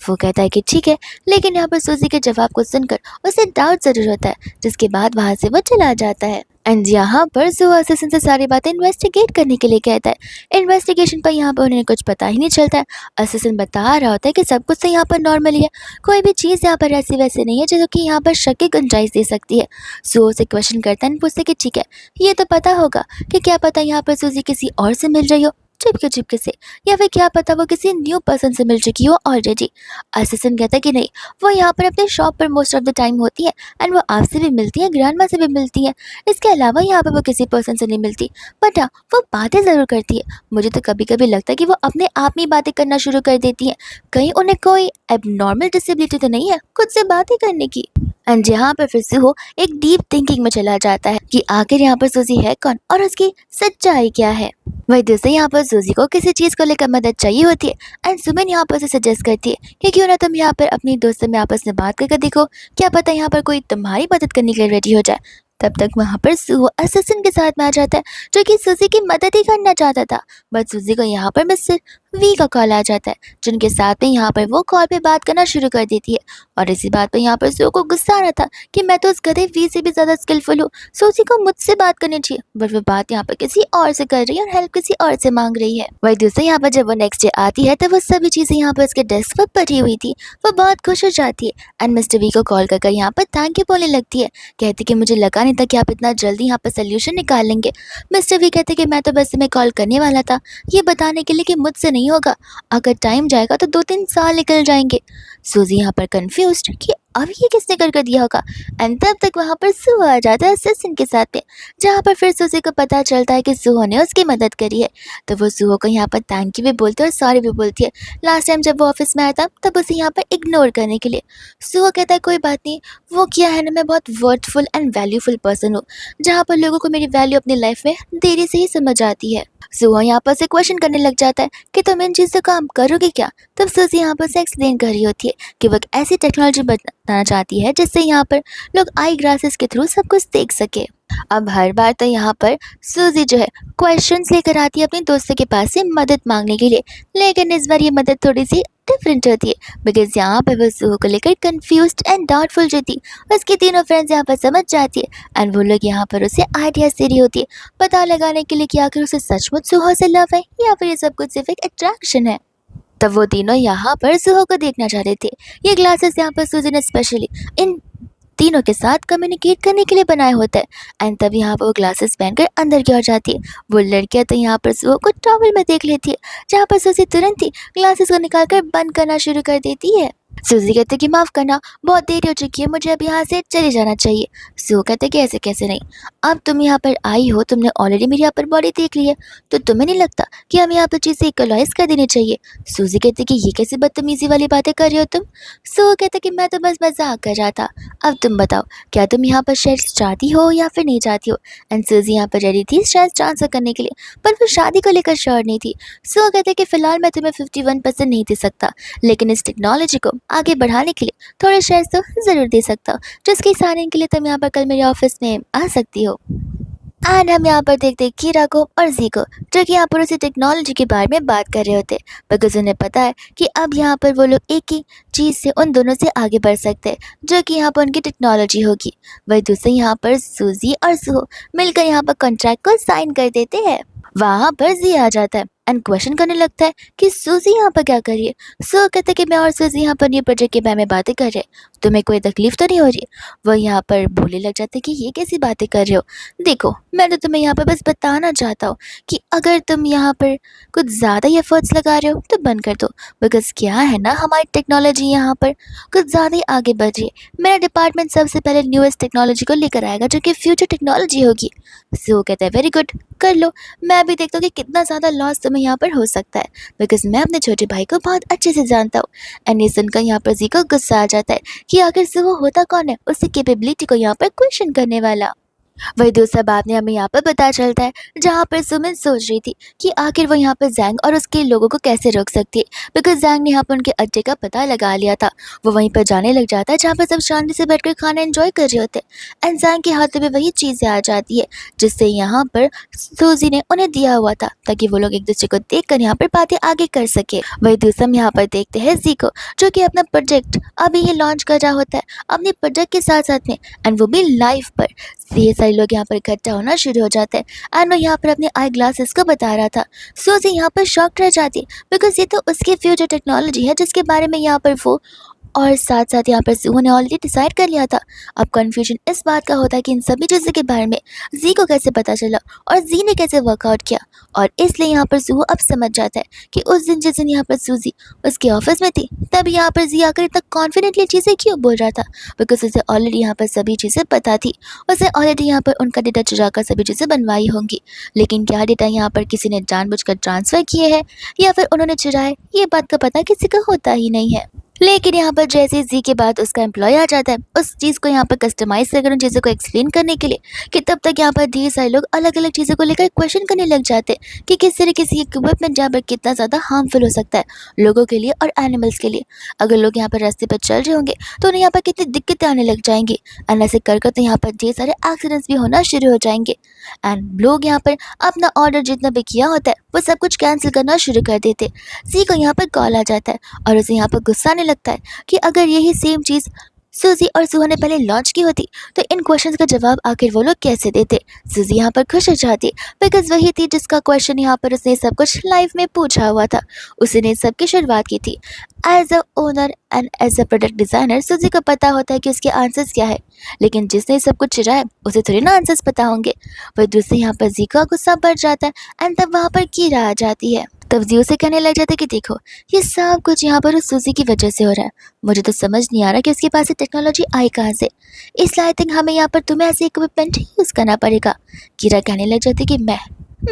A: वो कहता है कि ठीक है, लेकिन यहाँ पर सूजी के जवाब को सुनकर उसे डाउट जरूर होता है, जिसके बाद वहाँ से वो चला जाता है। एंड यहाँ पर सुहो असिस्टेंट से सारी बातें इन्वेस्टिगेट करने के लिए कहता है। इन्वेस्टिगेशन पर यहाँ पर उन्हें कुछ पता ही नहीं चलता है। असिस्टेंट बता रहा होता है कि सब कुछ तो यहाँ पर नॉर्मली है, कोई भी चीज़ यहाँ पर ऐसी वैसे नहीं है जो कि यहाँ पर शक की गुंजाइश दे सकती है। सुहो से क्वेश्चन करता है, पूछते कि ठीक है ये तो पता होगा कि क्या पता यहाँ पर सूजी किसी और से मिल रही हो चुपके चुपके से, या फिर क्या पता वो किसी न्यू पर्सन से मिल चुकी हो ऑलरेडी। असिस्टेंट कहता है कि नहीं, वो यहाँ पर अपने शॉप पर मोस्ट ऑफ द टाइम होती है एंड वो आपसे भी मिलती है, ग्रैंड माँ से भी मिलती है, इसके अलावा यहाँ पर वो किसी पर्सन से नहीं मिलती। बट हाँ वो बातें ज़रूर करती है। मुझे तो कभी कभी लगता है कि वो अपने आप में बातें करना शुरू कर देती हैं, कहीं उन्हें कोई एबनॉर्मल डिसेबिलिटी तो नहीं है खुद से बातें करने की। एंड यहाँ पर फिर से वो एक डीप थिंकिंग में चला जाता है कि आखिर यहाँ पर सूजी है कौन और उसकी सच्चाई क्या है। वही दूसरे यहाँ पर सूजी को किसी चीज़ को लेकर मदद चाहिए होती है एंड सुमन यहाँ पर उसे सजेस्ट करती है कि क्यों ना तुम यहाँ पर अपनी दोस्तों में आपस में बात करके देखो, क्या पता यहाँ पर कोई तुम्हारी मदद करने के लिए रेडी हो जाए। तब तक वहाँ पर सुहो असिस्टेंट के साथ में आ जाता है जो कि सूजी की मदद ही करना चाहता था। बट सूजी को यहाँ पर मिस्टर वी का कॉल आ जाता है जिनके साथ में यहाँ पर वो कॉल पे बात करना शुरू कर देती है। और इसी बात पर यहाँ पर सुहो को गुस्सा आ रहा था कि मैं तो उस गधे वी से भी ज़्यादा स्किलफुल हूँ, सूजी को मुझसे बात करनी चाहिए, बट वो बात यहाँ पर किसी और से कर रही है और हेल्प किसी और से मांग रही है। वही दूसरे यहाँ पर जब वो नेक्स्ट डे आती है तो वो सभी चीज़ें यहाँ पर उसके डेस्क पर पड़ी हुई थी। वो बहुत खुश हो जाती है एंड मिस्टर वी को कॉल कर यहाँ पर थैंक यू बोलने लगती है। कहती कि मुझे लगा नहीं था कि आप इतना जल्दी यहाँ पर सोल्यूशन निकाल लेंगे। मिस्टर वी कहते कि मैं तो बस तुम्हें कॉल करने वाला था ये बताने के लिए कि मुझसे नहीं होगा, अगर टाइम जाएगा तो 2-3 साल निकल जाएंगे। सूजी यहाँ पर कंफ्यूज्ड कि अब ये किसने कर दिया होगा एंड तब तक वहाँ पर सुहो आ जाता है असिस्टेंट के साथ में, जहाँ पर फिर सूजी को पता चलता है कि सुहो ने उसकी मदद करी है। तो वो सुहो को यहाँ पर थैंक यू भी बोलती है और सॉरी भी बोलती है लास्ट टाइम जब वो ऑफिस में आया था तब उसे यहाँ पर इग्नोर करने के लिए। सुहो कहता है कोई बात नहीं, वो किया है ना, मैं बहुत वर्थफुल एंड वैल्यूफुल पर्सन हूँ, जहाँ पर लोगों को मेरी वैल्यू अपनी लाइफ में देरी से ही समझ आती है। सुहो यहाँ पर से क्वेश्चन करने लग जाता है कि तुम इन चीज़ों का काम करोगे क्या। तब सूजी यहाँ पर से एक्सप्लेन कर रही होती है कि वो एक ऐसी टेक्नोलॉजी बताना चाहती है जिससे यहाँ पर लोग आई ग्लासेस के थ्रू सब कुछ देख सके। अब हर बार तो यहाँ पर सूजी जो है क्वेश्चंस लेकर आती है अपने दोस्तों के पास से मदद मांगने के लिए, लेकिन इस बार ये मदद थोड़ी सी डिफरेंट होती है बिकॉज यहाँ पर वो सुहो को लेकर कंफ्यूज्ड एंड डाउटफुल जो थी उसकी तीनों फ्रेंड्स यहाँ पर समझ जाती है एंड वो लोग यहाँ पर उसे आइडियाज दे रही होती है पता लगाने के लिए कि आखिर उसे सचमुच सुहो से लव है या फिर ये सब कुछ सिर्फ एक अट्रैक्शन है। तब वो तीनों यहाँ पर सुहो को देखना चाह रहे थे। ये ग्लासेस यहाँ पर सूजी ने स्पेशली इन तीनों के साथ कम्युनिकेट करने के लिए बनाए होते हैं एंड तब यहाँ पर वो ग्लासेस पहनकर अंदर की ओर जाती है। वो लड़कियाँ तो यहाँ पर सुहो को टॉवल में देख लेती है, जहाँ पर सूजी तुरंत ही ग्लासेस को निकालकर बंद करना शुरू कर देती है। सूजी कहते कि माफ़ करना, बहुत देर हो चुकी है, मुझे अब यहाँ से चले जाना चाहिए। सुहो कहते कि ऐसे कैसे नहीं, अब तुम यहाँ पर आई हो, तुमने ऑलरेडी मेरी यहाँ पर बॉडी देख ली है, तो तुम्हें नहीं लगता कि हमें यहाँ पर चीज़ें इक्वलाइज कर देनी चाहिए। सूजी कहते कि ये कैसी बदतमीजी वाली बातें कर रही हो तुम। सुहो कहते कि मैं तो बस मजाक कर रहा था, अब तुम बताओ क्या तुम यहाँ पर शेयर चाहती हो या फिर नहीं चाहती हो। एंड सूजी यहाँ पर रेडी थी शेयर ट्रांसफर करने के लिए, पर वो शादी को लेकर श्योर नहीं थी। सुहो कहते कि फ़िलहाल मैं तुम्हें 51% नहीं दे सकता, लेकिन इस टेक्नोलॉजी को आगे बढ़ाने के लिए थोड़े शेयर्स तो ज़रूर दे सकता हूँ, जिसकी साइन के लिए तुम यहाँ पर कल मेरे ऑफिस में आ सकती हो। एंड हम यहाँ पर देखते हैं कीरा को और जी को, जो कि यहाँ पर उसी टेक्नोलॉजी के बारे में बात कर रहे होते हैं बिकॉज उन्हें पता है कि अब यहाँ पर वो लोग एक ही चीज़ से उन दोनों से आगे बढ़ सकते हैं, जो कि यहाँ पर उनकी टेक्नोलॉजी होगी। वही दूसरे यहाँ पर सूजी और सुहो मिलकर यहाँ पर कॉन्ट्रैक्ट को साइन कर देते हैं। वहाँ पर जी आ जाता है एंड क्वेश्चन करने लगता है कि सूजी यहाँ पर क्या कर रही है। सो कहते कि मैं और सूजी यहाँ पर न्यू प्रोजेक्ट के बारे में बातें कर रहे हैं, तुम्हें कोई तकलीफ तो नहीं हो रही। वो यहाँ पर बोलने लग जाते कि ये कैसी बातें कर रहे हो, देखो मैं तो तुम्हें यहाँ पर बस बताना चाहता हूँ कि अगर तुम यहाँ पर कुछ ज़्यादा ही एफर्ट्स लगा रहे हो तो बंद कर दो, बिकॉज क्या है ना, हमारी टेक्नोलॉजी यहाँ पर कुछ ज़्यादा ही आगे बढ़ रही है। मेरा डिपार्टमेंट सबसे पहले न्यूएस्ट टेक्नोलॉजी को लेकर आएगा जो कि फ्यूचर टेक्नोलॉजी होगी। सो कहते हैं वेरी गुड, कर लो, मैं भी देखता हूँ कि कितना ज़्यादा लॉस तुम्हें यहाँ पर हो सकता है, बिकॉज मैं अपने छोटे भाई को बहुत अच्छे से जानता हूँ। एंड ये सुनकर यहाँ पर जी को गुस्सा आ जाता है कि आखिर से वो होता कौन है उसकी कैपेबिलिटी को यहाँ पर क्वेश्चन करने वाला। वही दूसरा बात ने हमें यहाँ पर पता चलता है, जहाँ पर सुमिन सोच रही थी कि आखिर वो यहाँ पर जैंग और उसके लोगों को कैसे रोक सकती है, बिकॉज जैंग ने यहाँ पर उनके अड्डे का पता लगा लिया था। वो वहीं पर जाने लग जाता है जहाँ पर सब शांति से बैठकर खाना एंजॉय कर रहे होते हैं एंड जैंग के हाथों में वही चीज़ें आ जाती है जिससे यहाँ पर सूजी ने उन्हें दिया हुआ था, ताकि वो लोग एक दूसरे को देख कर यहाँ पर बातें आगे कर सके। वही दूसरा हम यहाँ पर देखते हैं जी को, जो कि अपना प्रोजेक्ट अभी ये लॉन्च कर रहा होता है अपने प्रोजेक्ट के साथ साथ में, एंड वो भी लाइव पर। ये सारे लोग यहाँ पर इकट्ठा होना शुरू हो जाते हैं एंड वो यहाँ पर अपने आई ग्लासेस को बता रहा था। सूजी यहाँ पर शॉक रह जाती है बिकॉज ये तो उसकी फ्यूचर टेक्नोलॉजी है जिसके बारे में यहाँ पर वो और साथ साथ यहाँ पर सुहो ने ऑलरेडी डिसाइड कर लिया था। अब कन्फ्यूजन इस बात का होता है कि इन सभी चीज़ों के बारे में जी को कैसे पता चला और जी ने कैसे वर्कआउट किया, और इसलिए यहाँ पर सुहो अब समझ जाता है कि उस दिन जिस दिन यहाँ पर सूजी उसके ऑफिस में थी तब यहाँ पर जी आकर इतना कॉन्फिडेंटली चीज़ें क्यों बोल रहा था, बिकॉज उसे ऑलरेडी यहाँ पर सभी चीज़ें पता थी। उसे ऑलरेडी यहाँ पर उनका डेटा चुरा कर सभी चीज़ें बनवाई होंगी, लेकिन क्या डेटा यहाँ पर किसी ने जानबूझकर ट्रांसफ़र किए हैं या फिर उन्होंने चुराए, ये बात का पता किसी का होता ही नहीं है। लेकिन यहाँ पर जैसे जी के बाद उसका एम्प्लॉय आ जाता है उस चीज़ को यहाँ पर कस्टमाइज कर उन चीज़ों को एक्सप्लेन करने के लिए, कि तब तक यहाँ पर ढेर सारे लोग अलग अलग चीज़ों को लेकर क्वेश्चन करने लग जाते हैं कि किस तरीके से इक्विपमेंट यहाँ पर कितना ज़्यादा हार्मफुल हो सकता है लोगों के लिए और एनिमल्स के लिए। अगर लोग यहाँ पर रास्ते पर चल रहे होंगे तो उन्हें यहाँ पर कितनी दिक्कतें आने लग जाएंगी, एंड ऐसे कर कर तो यहाँ पर ढेर सारे एक्सीडेंट्स भी होना शुरू हो जाएंगे। एंड लोग यहाँ पर अपना ऑर्डर जितना भी किया होता है वो सब कुछ कैंसिल करना शुरू कर देते। सी को यहाँ पर कॉल आ जाता है और उसे यहाँ पर गुस्सा आने लगता है कि अगर यही सेम चीज़ सूजी और सुहा ने पहले लॉन्च की होती तो इन क्वेश्चंस का जवाब आखिर वो लोग कैसे देते। सूजी यहाँ पर खुश हो जाती बिकॉज वही थी जिसका क्वेश्चन यहाँ पर उसने सब कुछ लाइफ में पूछा हुआ था, उसी ने सबकी शुरुआत की थी। As a owner and as a product designer सूजी को पता होता है कि उसके आंसर्स क्या है, लेकिन जिसने सब कुछ चुराया उसे थोड़ी ना आंसर्स पता होंगे। वह दूसरे यहाँ पर जी का गुस्सा बढ़ जाता है एंड तब वहाँ पर कीरा आ जाती है। तब जी उसे कहने लग जाता है कि देखो ये सब कुछ यहाँ पर उस सूजी की वजह से हो रहा है, मुझे तो समझ नहीं आ रहा कि उसके पास ये टेक्नोलॉजी आई कहाँ से, इसलिए आई थिंक हमें यहाँ पर तुम्हें ऐसे इक्विपमेंट यूज़ करना पड़ेगा। कीरा कहने लग जाती कि मैं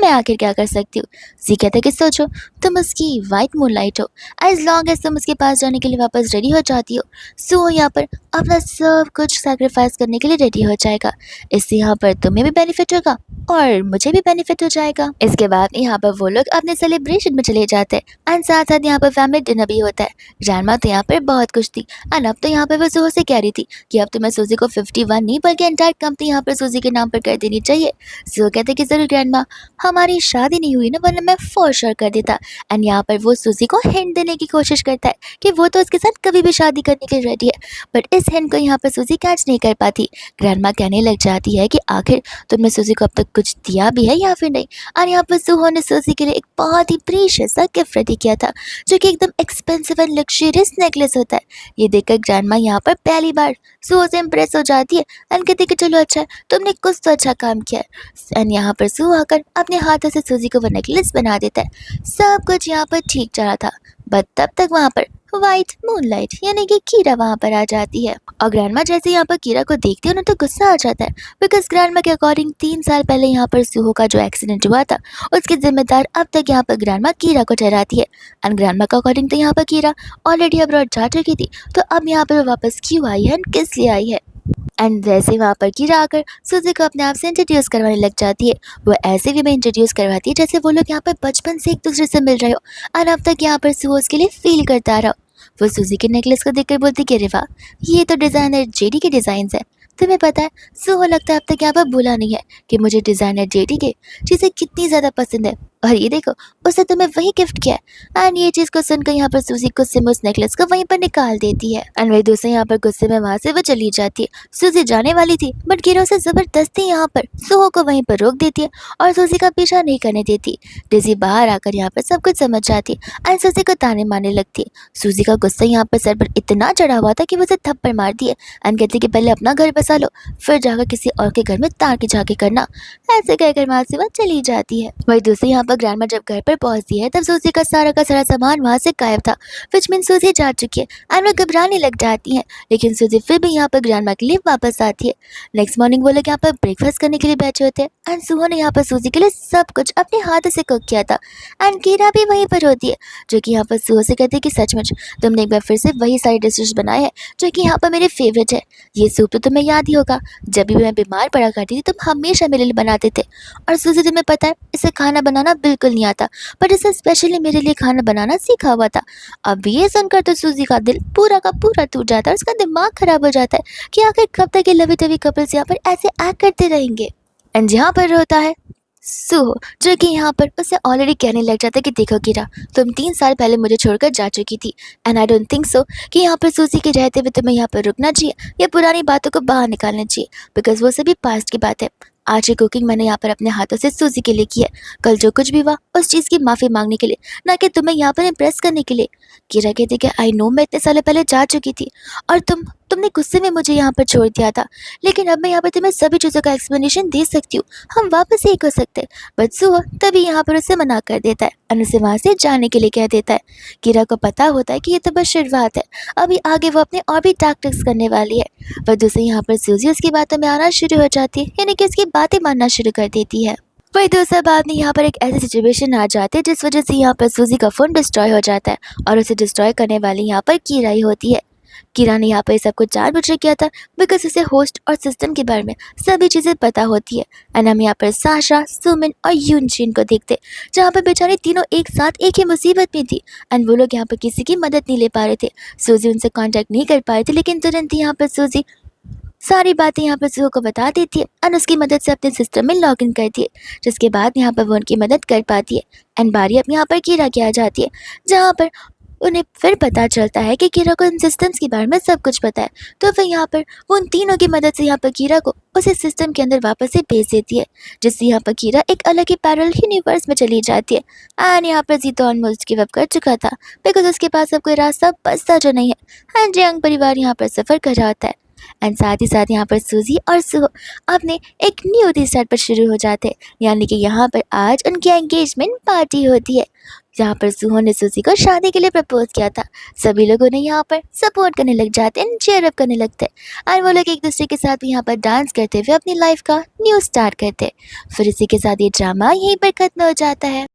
A: आखिर क्या कर सकती हूँ। जी कहता है कि सोचो तुम उसकी वाइट मूनलाइट हो, एज लॉन्ग एज तुम उसके पास जाने के लिए वापस रेडी हो जाती हो सो यहाँ पर अपना सब कुछ सैक्रिफाइस करने के लिए रेडी हो जाएगा। इससे यहाँ पर तुम्हें भी बेनिफिट होगा और मुझे भी बेनिफिट हो जाएगा। इसके बाद यहाँ पर वो लोग अपने सेलिब्रेशन में चले जाते हैं एंड साथ साथ यहाँ पर फैमिली डिनर भी होता है। ग्रैंडमा तो यहाँ पर बहुत खुश थी एंड अब तो यहाँ पर वो सूजी से कह रही थी कि अब तो मैं सूजी को 51 नहीं बल्कि एंटायर कंपनी यहाँ पर सूजी के नाम पर कर देनी चाहिए। सो कहते कि जरूर ग्रैंडमा, हमारी शादी नहीं हुई ना वरना मैं फॉर श्योर कर देता। एंड यहाँ पर वो सूजी को हिंट देने की कोशिश करता है कि वो तो उसके साथ कभी भी शादी करने के लिए रेडी है, बट इस हिंट को यहाँ पर सूजी कैच नहीं कर पाती। ग्रैंडमा कहने लग जाती है कि आखिर तुमने सूजी को अब तक कुछ दिया भी है या फिर नहीं। और यहाँ पर सुहो ने सूजी के लिए एक बहुत ही प्रीशियस सा गिफ्ट रेडी किया था जो कि एकदम एक्सपेंसिव एंड लग्जरियस नेकलेस होता है। ये देखकर ग्रैंडमा यहाँ पर पहली बार सुहो से इम्प्रेस हो जाती है एंड कहती कि चलो अच्छा है, तुमने कुछ तो अच्छा काम किया है। एंड यहाँ पर सुहो आकर अपने हाथों से सूजी को वो नेकलेस बना देता है। सब कुछ यहाँ पर ठीक चला था, बट तब तक वहाँ पर वाइट मूनलाइट यानी कि कीरा वहाँ पर आ जाती है। और ग्रैंडमा जैसे यहाँ पर कीरा को देखती है उन्हें तो गुस्सा आ जाता है बिकॉज ग्रैंडमा के अकॉर्डिंग 3 साल पहले यहाँ पर सुहो का जो एक्सीडेंट हुआ था उसके जिम्मेदार अब तक यहाँ पर ग्रैंडमा कीरा को ठहराती है। एंड ग्रैंडमा का अकॉर्डिंग तो यहाँ पर कीरा ऑलरेडी अब्रॉड जा चुकी थी, तो अब यहाँ पर वो वापस क्यों आई है एंड किस लिए आई है। एंड जैसे वहाँ पर कीरा आकर सूजी को अपने आप से इंट्रोड्यूस करवाने लग जाती है, वो ऐसे भी में इंट्रोड्यूस करवाती है जैसे वो लोग यहाँ पर बचपन से एक दूसरे से मिल रहे हो और अब तक यहाँ पर सुहो उसके लिए फील करता रहा। वो सूजी के नेकलेस को देखकर बोलती कि अरे वाह, ये तो डिज़ाइनर जेडी के डिज़ाइन है। तुम्हें पता है सुहो लगता है अब तक यहाँ पर भूला नहीं है कि मुझे डिज़ाइनर जेडी के चीज़ें कितनी ज़्यादा पसंद है, और ये देखो उसने तुम्हें वही गिफ्ट किया है। एंड ये चीज़ को सुनकर यहाँ पर सूजी गुस्से में उस नेकलेस को वहीं पर निकाल देती है एंड वही दूसरे यहाँ पर गुस्से में वहाँ से वो चली जाती है। सूजी जाने वाली थी बट कीरा उसे जबरदस्ती यहाँ पर सुहो को वहीं पर रोक देती है और सूजी का पीछा नहीं करने देती। डेज़ी बाहर आकर यहाँ पर सब कुछ समझ जाती है एंड सूजी को ताने मारने लगती है। सूजी का गुस्सा यहाँ पर सर पर इतना चढ़ा हुआ था कि वो उसे थप्पड़ मार दिए एंड कहती कि पहले अपना घर बसा लो फिर जाकर किसी और के घर में तार की झांकी करना। ऐसे कहकर वहाँ से वह चली जाती है। वही दूसरी यहाँ पर ग्रैंडमा जब घर पर पहुँचती है तब सूजी का सारा सामान वहाँ से गायब था, विच मीन सूजी जा चुकी है एंड वो घबराने लग जाती है। लेकिन सूजी फिर भी यहाँ पर ग्रैंडमा के लिए वापस आती है। नेक्स्ट मॉर्निंग वो लोग यहाँ पर ब्रेकफास्ट करने के लिए बैठे होते हैं एंड सुहो ने यहाँ पर सूजी के लिए सब कुछ अपने हाथ से कुक किया था एंड कीरा भी वहीं पर होती है जो कि यहाँ पर सुहो से कहती है कि सचमुच तुमने एक बार फिर से वही सारी डिशेज बनाए हैं जो कि यहाँ पर मेरे फेवरेट है। ये सूप तो तुम्हें याद ही होगा, जब भी मैं बीमार पड़ा करती थी तुम हमेशा मेरे लिए बनाते थे। और सूजी तुम्हें पता है इसे खाना बनाना बिल्कुल नहीं आता, बट इसे स्पेशली मेरे लिए खाना बनाना सीखा हुआ था। अब ये सुनकर तो सूजी का दिल पूरा का पूरा टूट जाता है, उसका दिमाग खराब हो जाता है कि आखिर कब तक ये लवी तवी कपल्स यहाँ पर ऐसे एक्ट करते रहेंगे। एंड यहाँ पर होता है सुहो जो कि यहाँ पर उसे ऑलरेडी कहने लग जाता है कि देखो कीरा, तुम 3 साल पहले मुझे छोड़कर जा चुकी थी and I don't think so कि यहाँ पर सूजी के रहते हुए तुम्हें यहाँ पर रुकना चाहिए या पुरानी बातों को बाहर निकालना चाहिए, बिकॉज वो सभी पास्ट की बात है। आज की कुकिंग मैंने यहाँ पर अपने हाथों से सूजी के लिए की है, कल जो कुछ भी हुआ उस चीज़ की माफ़ी मांगने के लिए, ना कि तुम्हें यहाँ पर इम्प्रेस करने के लिए। कीरा कहती कि आई नो मैं इतने सालों पहले जा चुकी थी और तुमने गुस्से में मुझे यहाँ पर छोड़ दिया था, लेकिन अब मैं यहाँ पर तुम्हें सभी चीज़ों का एक्सप्लेनेशन दे सकती हूँ, हम वापस एक हो सकते हैं। बट सुहो तभी यहाँ पर उसे मना कर देता है और उसे वहाँ से जाने के लिए कह देता है। कीरा को पता होता है कि ये तो बस शुरुआत है, अभी आगे वो अपने और भी टैक्टिक्स करने वाली है। पर दूसरे यहाँ पर सूजी उसकी बातों में आना शुरू हो जाती है, यानी कि उसकी बातें मानना शुरू कर देती है। वही 2 साल बाद में यहाँ पर एक ऐसी सिचुएशन आ जाती है जिस वजह से यहाँ पर सूज़ी का फ़ोन डिस्ट्रॉय हो जाता है और उसे डिस्ट्रॉय करने वाली यहाँ पर कीरा ही होती है। कीरा ने यहाँ पर ये सब कुछ जानबूझ के किया था बिकॉज़ उसे होस्ट और सिस्टम के बारे में सभी चीज़ें पता होती है। एंड हम यहाँ पर साशा, सुमिन और यूनजिन को देखते जहाँ पर बेचारे तीनों एक साथ एक ही मुसीबत में थी एंड वो लोग यहाँ पर किसी की मदद नहीं ले पा रहे थे। सूज़ी उनसे कॉन्टैक्ट नहीं कर पा रही थी लेकिन तुरंत ही यहाँ पर सूज़ी सारी बातें यहाँ पर सुहो को बता देती है और उसकी मदद से अपने सिस्टम में लॉगिन करती है, जिसके बाद यहाँ पर वो उनकी मदद कर पाती है। एंड बारी अब यहाँ पर कीरा की आ जाती है जहाँ पर उन्हें फिर पता चलता है कि कीरा को इन सिस्टम्स के बारे में सब कुछ पता है। तो फिर यहाँ पर वो उन तीनों की मदद से यहाँ पर कीरा को उसे सिस्टम के अंदर वापस से भेज देती है, जिससे यहाँ पर कीरा एक अलग ही पैरेलल यूनिवर्स में चली जाती है। एंड यहाँ पर जीतो ऑलमोस्ट गिव अप कर चुका था बिकॉज उसके पास अब कोई रास्ता बचता जो नहीं है एंड यंग परिवार यहाँ पर सफ़र कर रहा होता है। एंड साथ ही साथ यहाँ पर सूजी और सुहो अपने एक न्यू रिस्टार्ट पर शुरू हो जाते हैं, यानी कि यहाँ पर आज उनकी एंगेजमेंट पार्टी होती है जहाँ पर सुहो ने सूजी को शादी के लिए प्रपोज किया था। सभी लोगों ने यहाँ पर सपोर्ट करने लग जाते हैं, चीयर अप करने लगते हैं और वो लोग एक दूसरे के साथ यहाँ पर डांस करते हुए अपनी लाइफ का न्यू स्टार्ट करते हैं। फिर इसी के साथ ये ड्रामा यहीं पर खत्म हो जाता है।